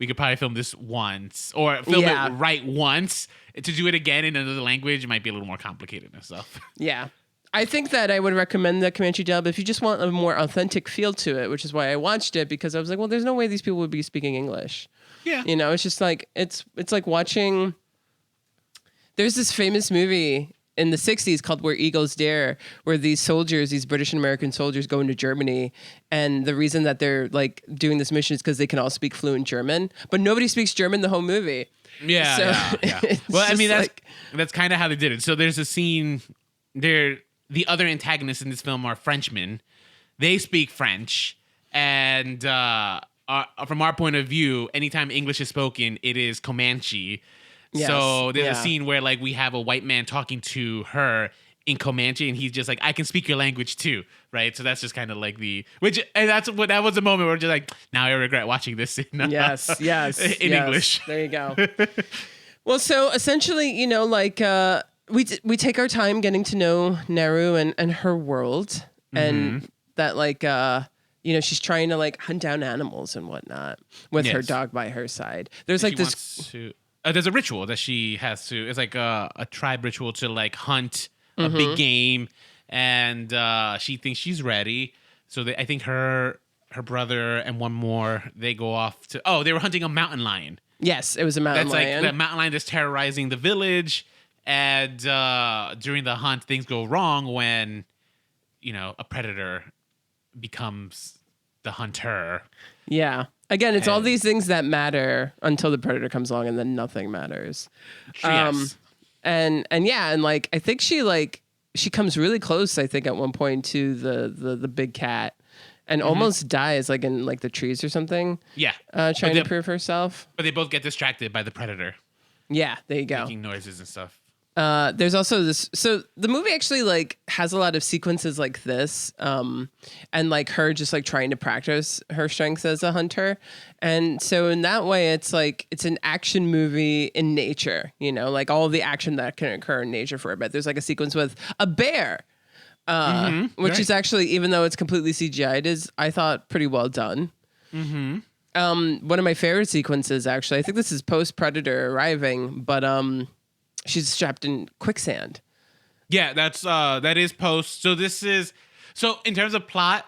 we could probably film this once or film it right once. To do it again in another language, it might be a little more complicated and stuff. Yeah. I think that I would recommend the Comanche dub if you just want a more authentic feel to it, which is why I watched it, because I was like, well, there's no way these people would be speaking English. Yeah. You know, it's just like, it's like watching, there's this famous movie in the 60s called Where Eagles Dare, where these soldiers, these British and American soldiers, go into Germany, and the reason that they're like doing this mission is because they can all speak fluent German, but nobody speaks German the whole movie. Yeah, So yeah. Well, I mean, that's kind of how they did it. So there's a scene there. The other antagonists in this film are Frenchmen. They speak French, and from our point of view, anytime English is spoken, it is Comanche. Yes, So there's a yeah. scene where like we have a white man talking to her in Comanche, and he's just like, "I can speak your language too," right? So that's just kind of like that was a moment where we're just like, now I regret watching this in Yes. in English. There you go. Well, so essentially, you know, like we take our time getting to know Naru and her world, and that like you know, she's trying to like hunt down animals and whatnot with her Yes. dog by her side. There's like She this. wants to- there's a ritual that she has to. It's like a tribe ritual to like hunt a big game, and she thinks she's ready. So I think her brother and one more, they go off to. Oh, they were hunting a mountain lion. Yes, it was a mountain That's lion. like the mountain lion that's terrorizing the village. And during the hunt, things go wrong when, you know, a predator becomes the hunter. Yeah. Again, it's all And- these things that matter until the predator comes along, and then nothing matters. Yes. And yeah, and like I think she comes really close, I think, at one point to the big cat, and almost dies like in like the trees or something. Yeah. Trying to prove herself. But they both get distracted by the predator Yeah, there you go. making noises and stuff. There's also this. So the movie actually like has a lot of sequences like this, and like her just like trying to practice her strengths as a hunter. And so in that way, it's like it's an action movie in nature. You know, like all the action that can occur in nature for a bit. There's like a sequence with a bear, which right. is actually, even though it's completely CGI, it is, I thought, pretty well done. One of my favorite sequences, actually, I think this is post Predator arriving, but she's trapped in quicksand. Yeah, that is post. So in terms of plot,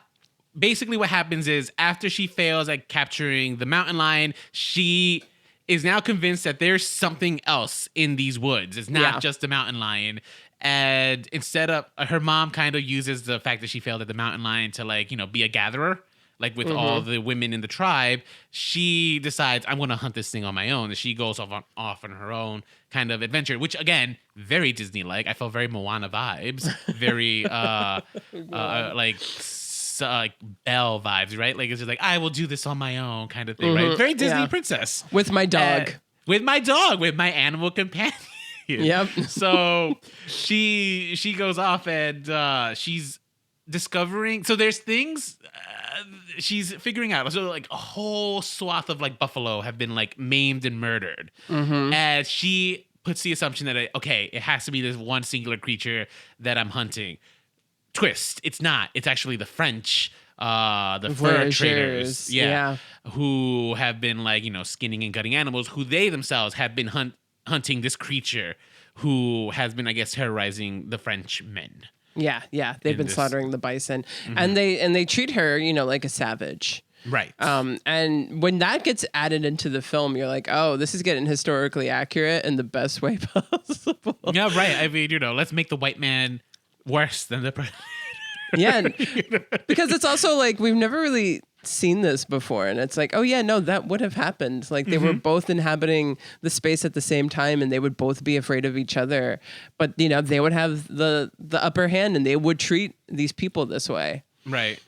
basically what happens is after she fails at capturing the mountain lion, she is now convinced that there's something else in these woods. It's not just a mountain lion. And instead of her mom kind of uses the fact that she failed at the mountain lion to like, you know, be a gatherer. Like with all the women in the tribe, she decides I'm going to hunt this thing on my own. And she goes off on her own kind of adventure, which again, very Disney-like. I felt very Moana vibes, very like Belle vibes, right? Like it's just like I will do this on my own kind of thing, right? Very Disney princess With my dog. with my dog, with my animal companion. Yep. So she goes off and she's discovering. So there's things she's figuring out. So like a whole swath of like buffalo have been like maimed and murdered, and she puts the assumption that it has to be this one singular creature that I'm hunting. Twist, it's not. It's actually the French, the fur Voyageurs. traders, Yeah. who have been like, you know, skinning and gutting animals, who they themselves have been hunting this creature who has been, I guess, terrorizing the French men. Yeah. They've been this- slaughtering the bison, and they treat her, you know, like a savage. Right. And when that gets added into the film, you're like, oh, this is getting historically accurate in the best way possible. Yeah, right. I mean, you know, let's make the white man worse than the predator. Yeah, because it's also like we've never really seen this before. And it's like, oh yeah, no, that would have happened. Like they were both inhabiting the space at the same time and they would both be afraid of each other. But, you know, they would have the upper hand and they would treat these people this way. Right.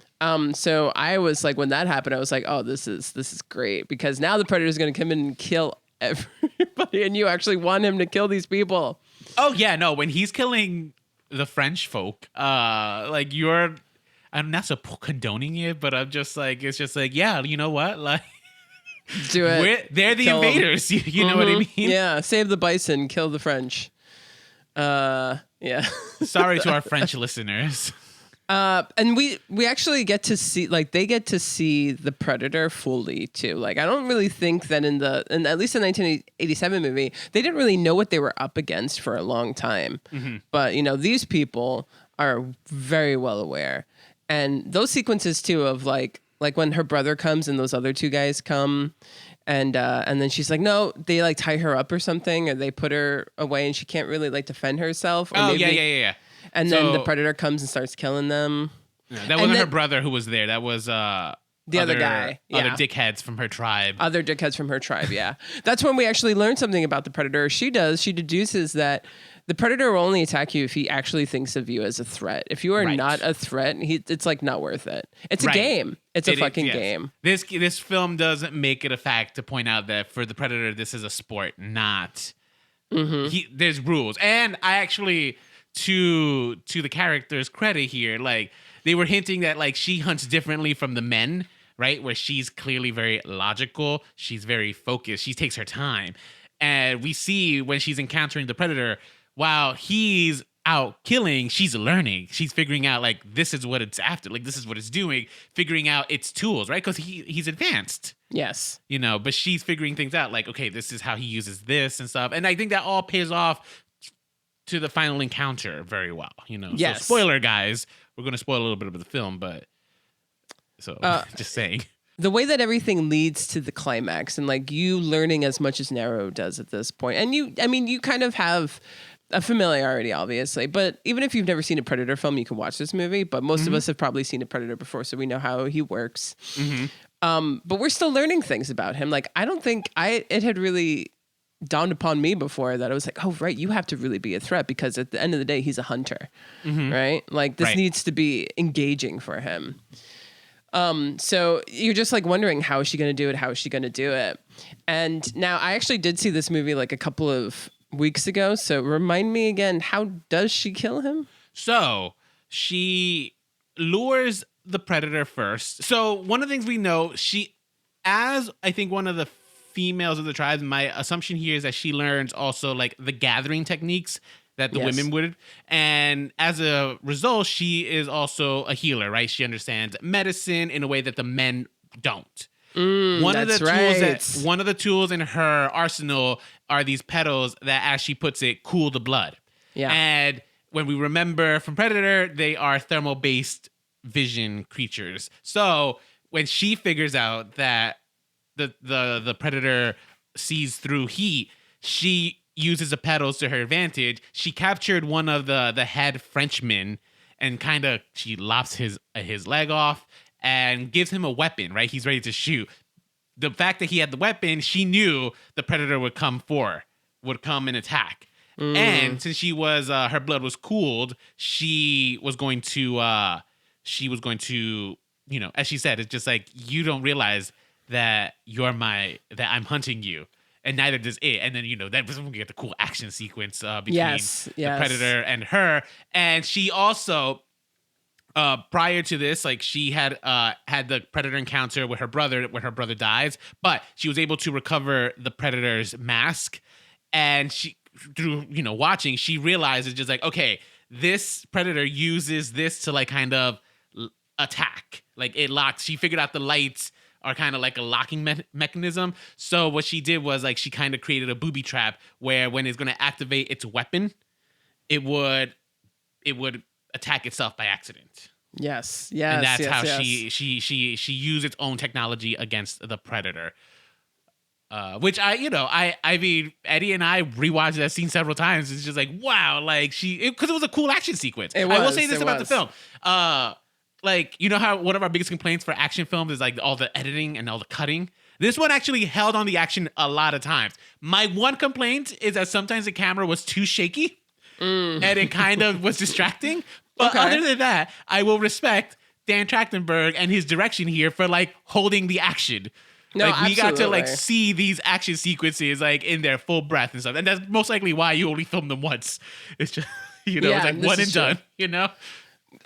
So I was like, when that happened, I was like, oh, this is great because now the Predator is going to come in and kill everybody, and you actually want him to kill these people. Oh yeah, no, when he's killing the French folk, like I'm not so condoning it, but I'm just like, it's just like, yeah, you know what, like, do it. They're the Kill invaders. You know what I mean? Yeah, save the bison, kill the French. Yeah. Sorry to our French listeners. And we actually get to see, like, they get to see the Predator fully too. Like, I don't really think that in at least the 1987 movie, they didn't really know what they were up against for a long time. But you know, these people are very well aware, and those sequences too of like when her brother comes and those other two guys come. And then she's like, no, they like tie her up or something, or they put her away, and she can't really like defend herself. Or Yeah. And then the Predator comes and starts killing them. Yeah, that wasn't her brother who was there. That was the other guy. Yeah. Other dickheads from her tribe. Yeah. That's when we actually learn something about the Predator. She deduces that the Predator will only attack you if he actually thinks of you as a threat. If you are not a threat, it's like not worth it. It's a game. It's a fucking game. This film doesn't make it a fact to point out that for the Predator, this is a sport, not. There's rules. And I actually, to the character's credit here, like they were hinting that like she hunts differently from the men, right? Where she's clearly very logical. She's very focused. She takes her time. And we see when she's encountering the Predator, while he's out killing, she's learning. She's figuring out like this is what it's after. Like this is what it's doing. Figuring out its tools, right? Because he's advanced. Yes. You know, but she's figuring things out. Like, okay, this is how he uses this and stuff. And I think that all pays off to the final encounter very well. You know. Yes. So spoiler, guys. We're going to spoil a little bit of the film, but so just saying. The way that everything leads to the climax and like you learning as much as Nero does at this point. And you kind of have a familiarity, obviously, but even if you've never seen a Predator film, you can watch this movie, but most of us have probably seen a Predator before, so we know how he works. But we're still learning things about him. Like, I don't think it had really dawned upon me before that I was like, oh, right, you have to really be a threat because at the end of the day, he's a hunter, right? Like, this needs to be engaging for him. So you're just like wondering, how is she going to do it? How is she going to do it? And now I actually did see this movie like a couple of weeks ago. So remind me again, how does she kill him? So she lures the Predator first. So one of the things we know, as I think one of the females of the tribe, my assumption here is that she learns also like the gathering techniques that the women would. And as a result, she is also a healer, right? She understands medicine in a way that the men don't. One of the tools in her arsenal are these petals that, as she puts it, cool the blood. Yeah. And when we remember from Predator, they are thermal-based vision creatures. So when she figures out that the Predator sees through heat, she uses the petals to her advantage. She captured one of the head Frenchmen and kind of she lops his leg off and gives him a weapon, right? He's ready to shoot. The fact that he had the weapon, she knew the Predator would come and attack. And since she was her blood was cooled, she was going to you know, as she said, it's just like, you don't realize that that I'm hunting you. And neither does it. And then, you know, that was when we get the cool action sequence between the Predator and her. And she also, prior to this, like she had the Predator encounter with her brother when her brother dies, but she was able to recover the Predator's mask. And she, through, you know, watching, she realizes just like, okay, this Predator uses this to like kind of attack. Like it locks. She figured out the lights are kind of like a locking mechanism. So what she did was like she kind of created a booby trap where when it's going to activate its weapon, it would attack itself by accident. Yes. And that's how she used its own technology against the Predator. Which I mean, Eddie and I rewatched that scene several times. It's just like, wow, like because it was a cool action sequence. I will say this about the film. like, you know how one of our biggest complaints for action films is like all the editing and all the cutting? This one actually held on the action a lot of times. My one complaint is that sometimes the camera was too shaky and it kind of was distracting. But other than that, I will respect Dan Trachtenberg and his direction here for like holding the action. No, like we got to like absolutely. see these action sequences like in their full breath and stuff. And that's most likely why you only filmed them once. It's just, you know, Yeah, it's like this one is and true. done, you know?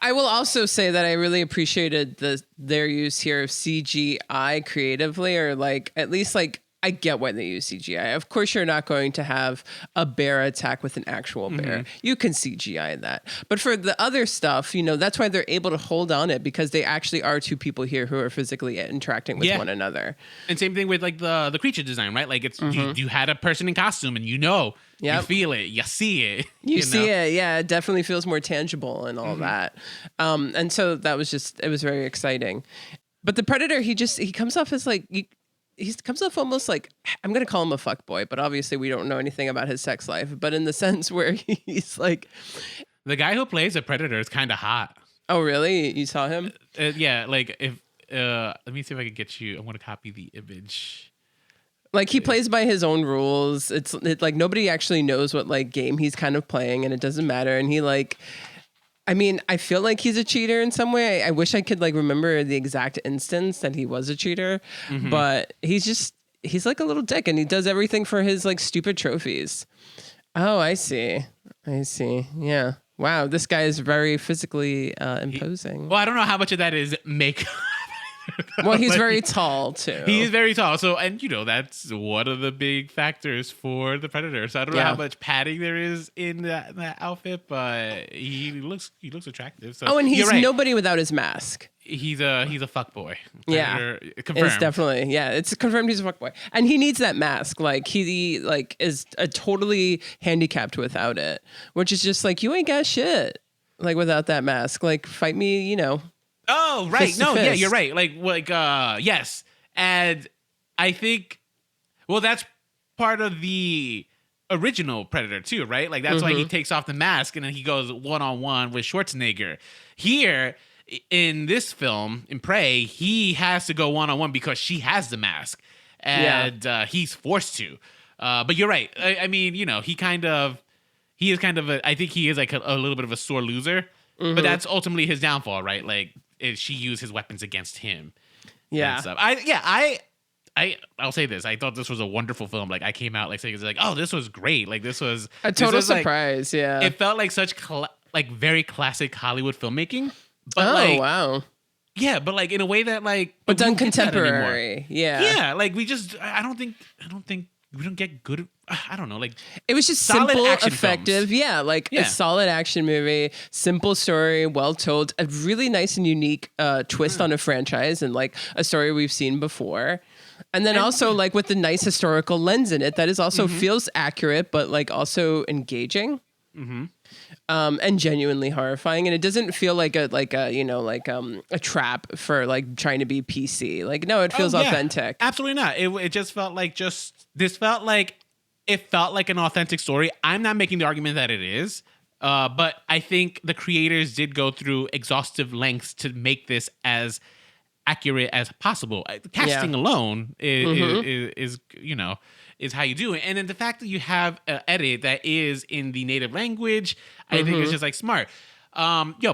I will also say that I really appreciated their use here of CGI creatively, or like at least like I get why they use CGI. Of course, you're not going to have a bear attack with an actual bear. You can CGI that. But for the other stuff, you know, that's why they're able to hold on it, because they actually are two people here who are physically interacting with Yeah. one another. And same thing with like the creature design, right? Like it's you had a person in costume and you know, Yep. you feel it, you see it. You see know? it, yeah. It definitely feels more tangible and all that. And so that was just, it was very exciting. But the Predator, he comes off as like, he comes off almost like, I'm going to call him a fuckboy, but obviously we don't know anything about his sex life. But in the sense where he's like, The guy who plays a Predator is kind of hot. oh, really? You saw him? Yeah, like if let me see if I can get you. I want to copy the image. Like he plays by his own rules. It's like nobody actually knows what like game he's kind of playing, and it doesn't matter. And he like, I mean, I feel like he's a cheater in some way. I wish I could like remember the exact instance that he was a cheater, but he's like a little dick, and he does everything for his like stupid trophies. Oh, I see. Yeah. Wow, this guy is very physically imposing. Well, I don't know how much of that is makeup. Well, he's But very tall too. He is very tall. So, and you know, that's one of the big factors for the Predator. So I don't know Yeah. how much padding there is in that outfit, but he looks attractive. So Oh, and you're he's right. nobody without his mask. He's a fuckboy. Yeah. Predator, confirmed. It's definitely, yeah, it's confirmed he's a fuckboy. And he needs that mask. Like he like is a totally handicapped without it, which is just like, you ain't got shit. Like without that mask, like fight me, you know. Oh, right. Fist to No, yeah, fist. you're right. Yes. And I think, well, that's part of the original Predator too, right? Like that's why he takes off the mask and then he goes one-on-one with Schwarzenegger. Here in this film, in Prey, he has to go one-on-one because she has the mask and he's forced to. But you're right. I mean, you know, he is kind of I think he is like a little bit of a sore loser, but that's ultimately his downfall, right? Like she used his weapons against him. Yeah. And stuff. I'll say this. I thought this was a wonderful film. Like I came out like saying, like, oh, this was great. Like this was A this total was, like, surprise, yeah. it felt like such like very classic Hollywood filmmaking. But oh, like, wow. yeah, but like in a way that like, But we done don't get that anymore. contemporary. Yeah. Yeah, like we just I don't think we don't get good. I don't know, like It was just Solid simple, action effective. films. Yeah, like Yeah. a solid action movie, simple story, well told, a really nice and unique twist on a franchise and like a story we've seen before. And then also like with the nice historical lens in it that is also feels accurate, but like also engaging. And genuinely horrifying, and it doesn't feel like a trap for like trying to be PC. Like no, it feels Oh, yeah. authentic. Absolutely not. It just felt like it felt like an authentic story. I'm not making the argument that it is, but I think the creators did go through exhaustive lengths to make this as accurate as possible. Casting alone is you know is how you do it, and then the fact that you have an edit that is in the native language, I think is just like smart.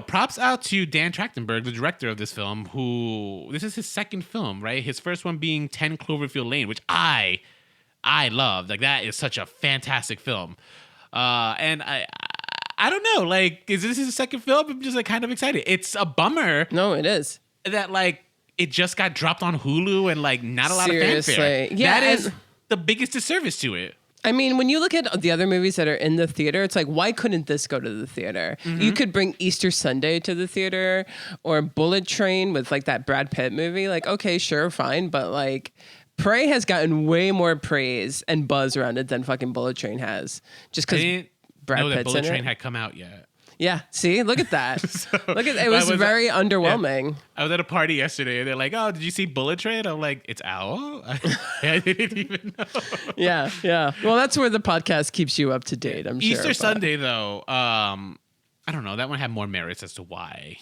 Props out to Dan Trachtenberg, the director of this film, who this is his second film, right? His first one being 10 Cloverfield Lane, which I love. Like that is such a fantastic film. And I don't know, like, is this his second film? I'm just like kind of excited. It's a bummer No, it is. that like it just got dropped on Hulu and like not a lot of fanfare. Seriously. Yeah, that is and- the biggest disservice to it. I mean, when you look at the other movies that are in the theater, it's like, why couldn't this go to the theater? You could bring Easter Sunday to the theater or Bullet Train with like that Brad Pitt movie. Like, okay, sure, fine. But like, Prey has gotten way more praise and buzz around it than fucking Bullet Train has. Just I because didn't Brad know that Pitt's Bullet in Train it. had come out yet. Yeah, see, look at that. Look at it. I Was was- very underwhelming. I was at a party yesterday and they're like, "Oh, did you see Bullet Train?" I'm like, "It's Owl." I didn't even know. Yeah, yeah. Well, that's where the podcast keeps you up to date. I'm sure. Easter but- Sunday though, I don't know. That one had more merits as to why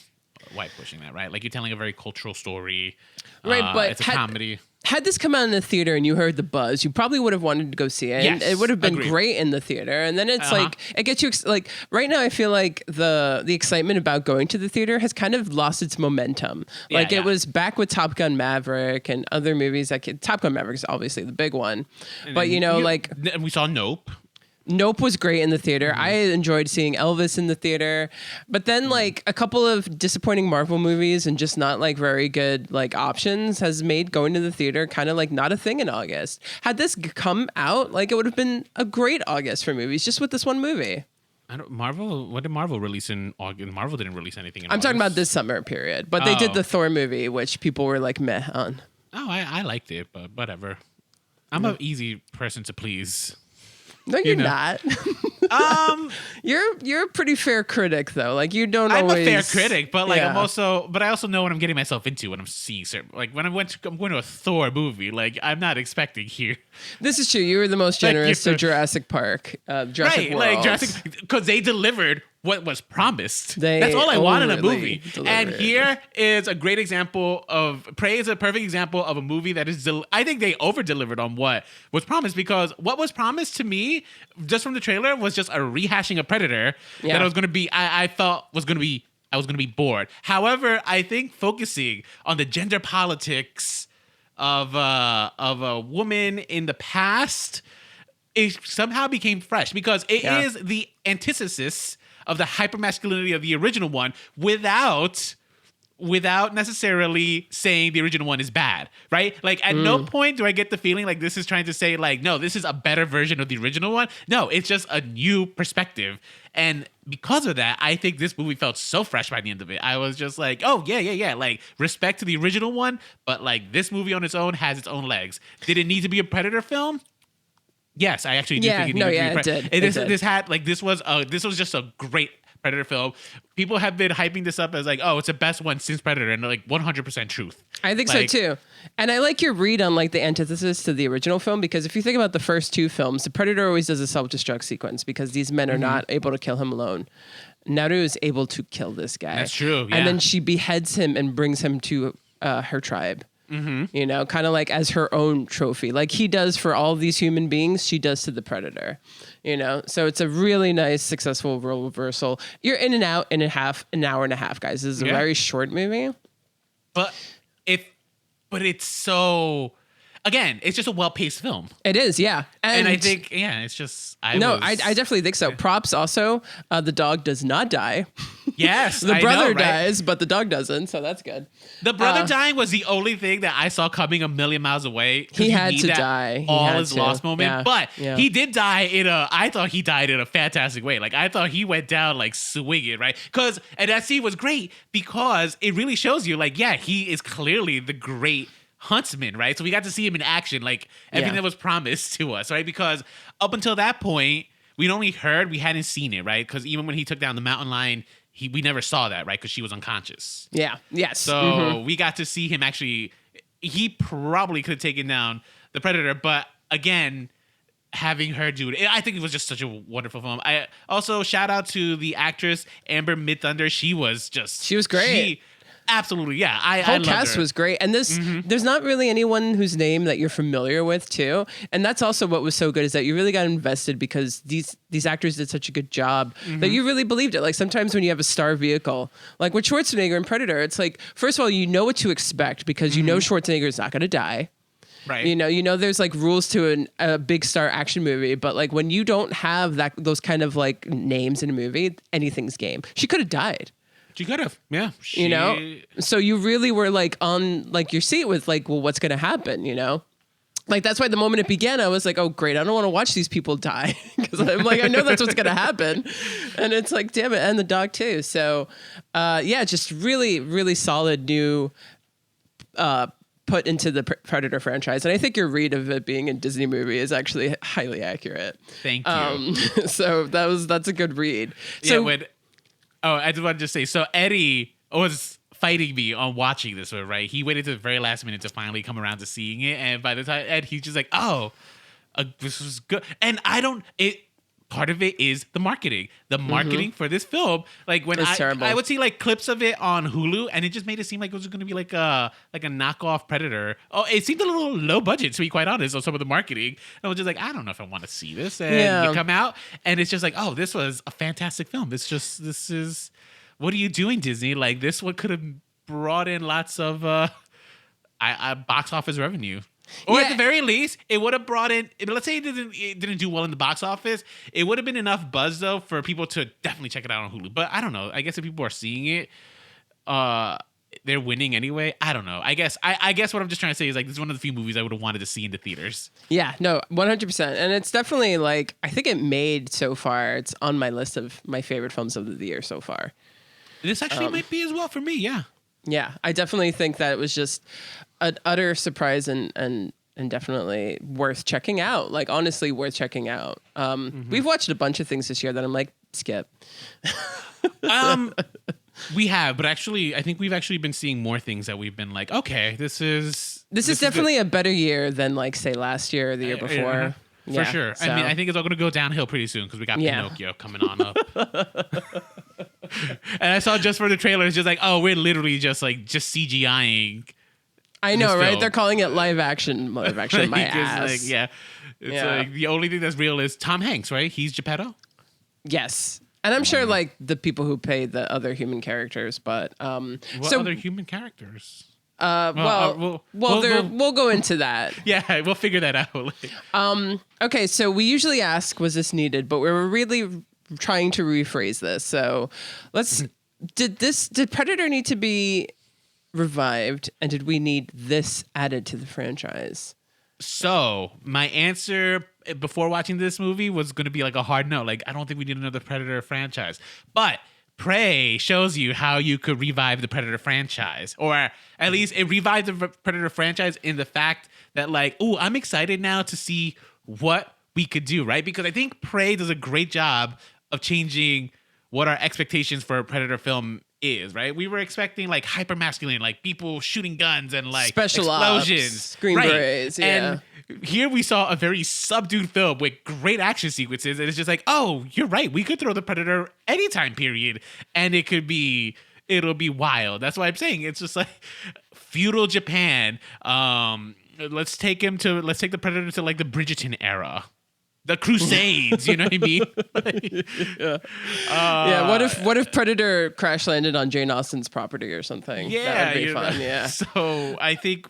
white pushing that, right? Like you're telling a very cultural story. Right, but it's a comedy. Had this come out in the theater and you heard the buzz, you probably would have wanted to go see it. Yes, and it would have been agreed. great in the theater. And then it's like it gets you like right now. I feel like the excitement about going to the theater has kind of lost its momentum. Yeah, Like yeah. it was back with Top Gun Maverick and other movies. Top Gun Maverick is obviously the big one, but like we saw Nope. Nope was great in the theater. Mm-hmm. I enjoyed seeing Elvis in the theater. But then like a couple of disappointing Marvel movies and just not like very good like options has made going to the theater kind of like not a thing in August. Had this come out, like it would have been a great August for movies just with this one movie. Marvel. What did Marvel release in August? Marvel didn't release anything in I'm August. talking about this summer period. But they did Oh. the Thor movie, which people were like meh on. Oh, I liked it, but whatever. I'm an easy person to please. No, you're know. not. Um, You're a pretty fair critic though. Like you don't I'm always a fair critic, but like Yeah. but I also know what I'm getting myself into when I'm seeing certain. Like when I'm going to a Thor movie, like I'm not expecting here. This is true. You were the most Like, generous you're- to Jurassic Park, Jurassic World. Like Jurassic, because they delivered what was promised. They That's all I want in a overly movie. delivered. And here is a great example of Prey is a perfect example of a movie that is. I think they over delivered on what was promised, because what was promised to me just from the trailer was just a rehashing of Predator Yeah. that I was going to be. I felt was going to be. I was going to be bored. However, I think focusing on the gender politics of a woman in the past, it somehow became fresh because it is Yeah. the antithesis of the hypermasculinity of the original one without necessarily saying the original one is bad, right? Like at no point do I get the feeling like this is trying to say like, no, this is a better version of the original one. No, it's just a new perspective. And because of that, I think this movie felt so fresh by the end of it. I was just like, oh, yeah. Like, respect to the original one, but like this movie on its own has its own legs. Did it need to be a Predator film? Yes, I actually do Yeah, think it no, needed yeah, to be it did. And It this, did. this had like this was just a great Predator film. People have been hyping this up as like, oh, it's the best one since Predator, and like 100% truth. I think Like, so too. And I like your read on like the antithesis to the original film, because if you think about the first two films, the Predator always does a self-destruct sequence because these men are not able to kill him alone. Naru is able to kill this guy. That's true, yeah. And then she beheads him and brings him to her tribe. You know, kind of like as her own trophy, like he does for all these human beings, she does to the Predator. You know, so it's a really nice, successful role reversal. You're in and out in an hour and a half, guys. This is a Yeah. very short movie. But it's so, again, it's just a well-paced film. It is, yeah. And I think, yeah, it's just, I definitely think so. Props also. The dog does not die. yes, The I brother know, right? dies, but the dog doesn't, so that's good. The brother dying was the only thing that I saw coming a million miles away. 'cause He you had need to that die. He all had his to. lost moment. Yeah. But Yeah. he did die I thought he died in a fantastic way. Like, I thought he went down like swinging, right? And that scene was great because it really shows you, like, yeah, he is clearly the great huntsman, right? So we got to see him in action, like everything Yeah. that was promised to us, right? Because up until that point, we'd only heard, we hadn't seen it, right? Because even when he took down the mountain lion, we never saw that, right? Because she was unconscious. Yeah. Yes. So we got to see him actually. He probably could have taken down the Predator, but again, having her do it, I think it was just such a wonderful film. I also shout out to the actress Amber Midthunder. She was great. Absolutely, yeah. I Whole loved cast her. was great, and there's not really anyone whose name that you're familiar with too, and that's also what was so good, is that you really got invested because these actors did such a good job that you really believed it. Like sometimes when you have a star vehicle, like with Schwarzenegger and Predator, it's like, first of all, you know what to expect because you know Schwarzenegger is not going to die. right. You know, there's like rules to a big star action movie, but like when you don't have those kind of like names in a movie, anything's game. She could have died. She could have, yeah. You know, so you really were like on like your seat with like, well, what's going to happen? You know, like that's why the moment it began, I was like, oh, great. I don't want to watch these people die because I'm like, I know that's what's going to happen. And it's like, damn it. And the dog too. So yeah, just really, really solid new put into the Predator franchise. And I think your read of it being a Disney movie is actually highly accurate. Thank you. So that's a good read. Yeah, So I just wanted to say, so Eddie was fighting me on watching this one, right? He waited to the very last minute to finally come around to seeing it, and by the time he's just like, oh, this was good. And part of it is the marketing. The marketing for this film, like when It's terrible. I would see like clips of it on Hulu, and it just made it seem like it was going to be like a knockoff Predator. Oh, it seemed a little low budget, to be quite honest, on some of the marketing. And I was just like, I don't know if I want to see this. And you come out, and it's just like, oh, this was a fantastic film. This is, what are you doing, Disney? Like, this one could have brought in lots of box office revenue. Or at the very least, it would have brought in. Let's say it didn't do well in the box office. It would have been enough buzz though for people to definitely check it out on Hulu. But I don't know. I guess if people are seeing it, they're winning anyway. I don't know. I guess what I'm just trying to say is like this is one of the few movies I would have wanted to see in the theaters. Yeah, no, 100%. And it's definitely like I think it made so far. It's on my list of my favorite films of the year so far. This actually might be as well for me. Yeah. Yeah, I definitely think that it was just an utter surprise and definitely worth checking out. Like, honestly, worth checking out. We've watched a bunch of things this year that I'm like, skip. We have, but actually, I think we've actually been seeing more things that we've been like, okay, this is definitely a better year than, like, say, last year or the year before. For sure. So. I mean, I think it's all going to go downhill pretty soon because we got Pinocchio coming on up. And I saw just for the trailer, it's just like, oh, we're literally just CGIing. I know, right? They're calling it live action. Live action, my ass. Like, yeah. It's like the only thing that's real is Tom Hanks, right? He's Geppetto. Yes. And I'm sure, like, the people who pay the other human characters, but... what other human characters? We'll go into that. Yeah, we'll figure that out. Okay, so we usually ask, was this needed? But we were really trying to rephrase this. So did Predator need to be revived? And did we need this added to the franchise? So my answer before watching this movie was going to be like a hard no. Like, I don't think we need another Predator franchise. But Prey shows you how you could revive the Predator franchise, or at least it revived the Predator franchise in the fact that, like, oh, I'm excited now to see what we could do, right? Because I think Prey does a great job of changing what our expectations for a Predator film is, right? We were expecting like hyper masculine, like people shooting guns and like special explosions, Green Berets, and here we saw a very subdued film with great action sequences, and it's just like, oh, you're right. We could throw the Predator any time period, and it'll be wild. That's why I'm saying it's just like feudal Japan. Let's take the Predator to like the Bridgerton era. The Crusades, you know what I mean? What if Predator crash landed on Jane Austen's property or something? Yeah, that would be fun. Yeah. So I think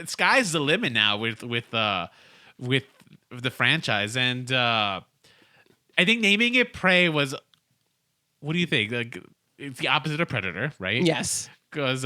sky's the limit now with the franchise, and I think naming it Prey was. What do you think? Like, it's the opposite of Predator, right? Yes. Because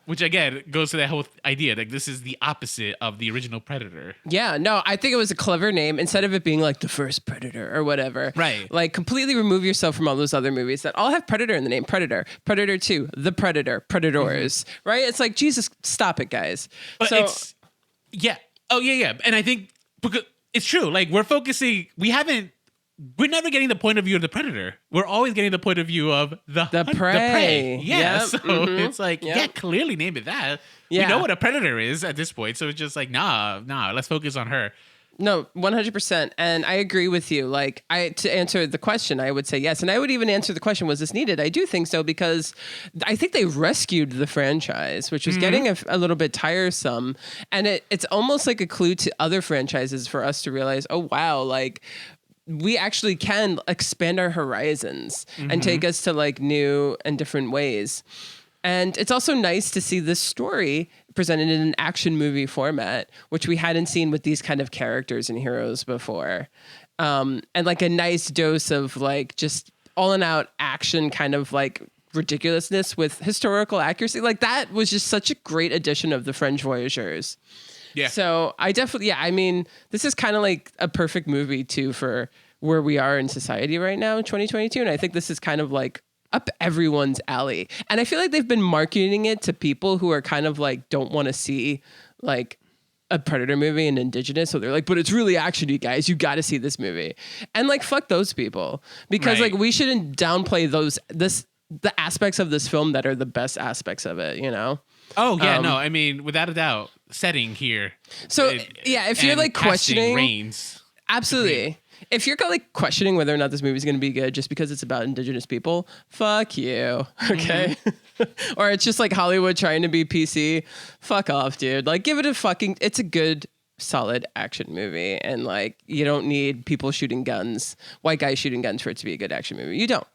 which again goes to that whole idea, like this is the opposite of the original Predator. Yeah, no, I think it was a clever name instead of it being like the first Predator or whatever. Right. Like, completely remove yourself from all those other movies that all have Predator in the name. Predator, Predator 2, The Predator, Predators, right? It's like, Jesus, stop it, guys. But it's, yeah. Oh, yeah. And I think because it's true. Like, we're never getting the point of view of the Predator. We're always getting the point of view of the prey. Yeah. Yep. So it's like, clearly name it that. Yeah. We know what a predator is at this point. So it's just like, nah, let's focus on her. No, 100%. And I agree with you. Like, to answer the question, I would say yes. And I would even answer the question, was this needed? I do think so, because I think they rescued the franchise, which was getting a little bit tiresome. And it's almost like a clue to other franchises for us to realize, oh, wow, like, we actually can expand our horizons and take us to like new and different ways. And it's also nice to see this story presented in an action movie format, which we hadn't seen with these kind of characters and heroes before. And like a nice dose of like just all in out action, kind of like ridiculousness with historical accuracy. Like, that was just such a great addition of the French Voyageurs. Yeah. So I definitely, I mean, this is kind of like a perfect movie too for where we are in society right now in 2022. And I think this is kind of like up everyone's alley. And I feel like they've been marketing it to people who are kind of like, don't want to see like a Predator movie and Indigenous. So they're like, but it's really action, you guys. You got to see this movie. And like, fuck those people. Because like, we shouldn't downplay the aspects of this film that are the best aspects of it, you know? Oh, yeah, no, I mean, without a doubt, setting here. So, if you're like questioning... Reigns. Absolutely. If you're like questioning whether or not this movie is going to be good just because it's about indigenous people, fuck you. Okay. Or it's just like Hollywood trying to be PC. Fuck off, dude. Like, give it a fucking, it's a good, solid action movie. And like, you don't need people shooting guns, white guys shooting guns for it to be a good action movie. You don't.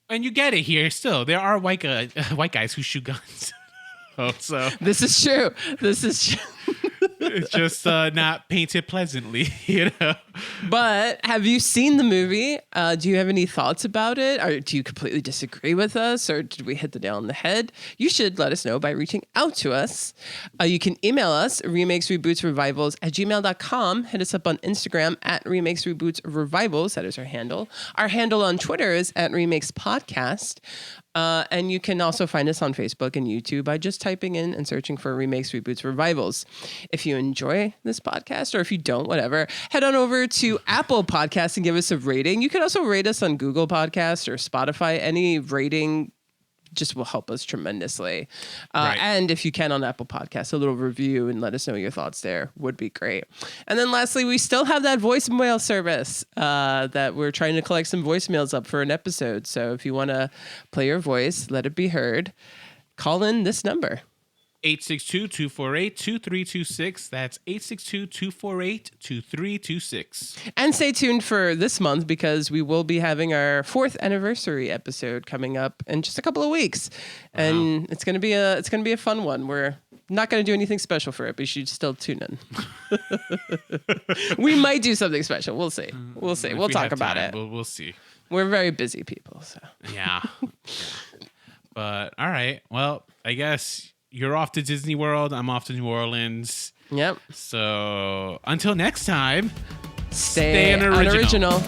And you get it here still. There are white guys who shoot guns. So this is true. This is true. It's just not painted pleasantly, you know. But have you seen the movie? Do you have any thoughts about it? Or do you completely disagree with us? Or did we hit the nail on the head? You should let us know by reaching out to us. You can email us, remakesrebootsrevivals@gmail.com. Hit us up on Instagram @remakesrebootsrevivals. That is our handle. Our handle on Twitter is @remakespodcast. And you can also find us on Facebook and YouTube by just typing in and searching for Remakes, Reboots, Revivals. If you enjoy this podcast, or if you don't, whatever, head on over to Apple Podcasts and give us a rating. You can also rate us on Google Podcasts or Spotify. Any rating just will help us tremendously. Right. And if you can on Apple Podcasts, a little review and let us know your thoughts there would be great. And then lastly, we still have that voicemail service that we're trying to collect some voicemails up for an episode. So if you want to play your voice, let it be heard, call in this number. 862-248-2326. That's 862-248-2326. And stay tuned for this month because we will be having our 4th anniversary episode coming up in just a couple of weeks. And it's going to be a fun one. We're not going to do anything special for it, but you should still tune in. We might do something special. We'll see. We'll see. We'll talk about it. We'll see. We're very busy people, so. Yeah. But all right. Well, I guess you're off to Disney World. I'm off to New Orleans. Yep. So until next time, stay unoriginal.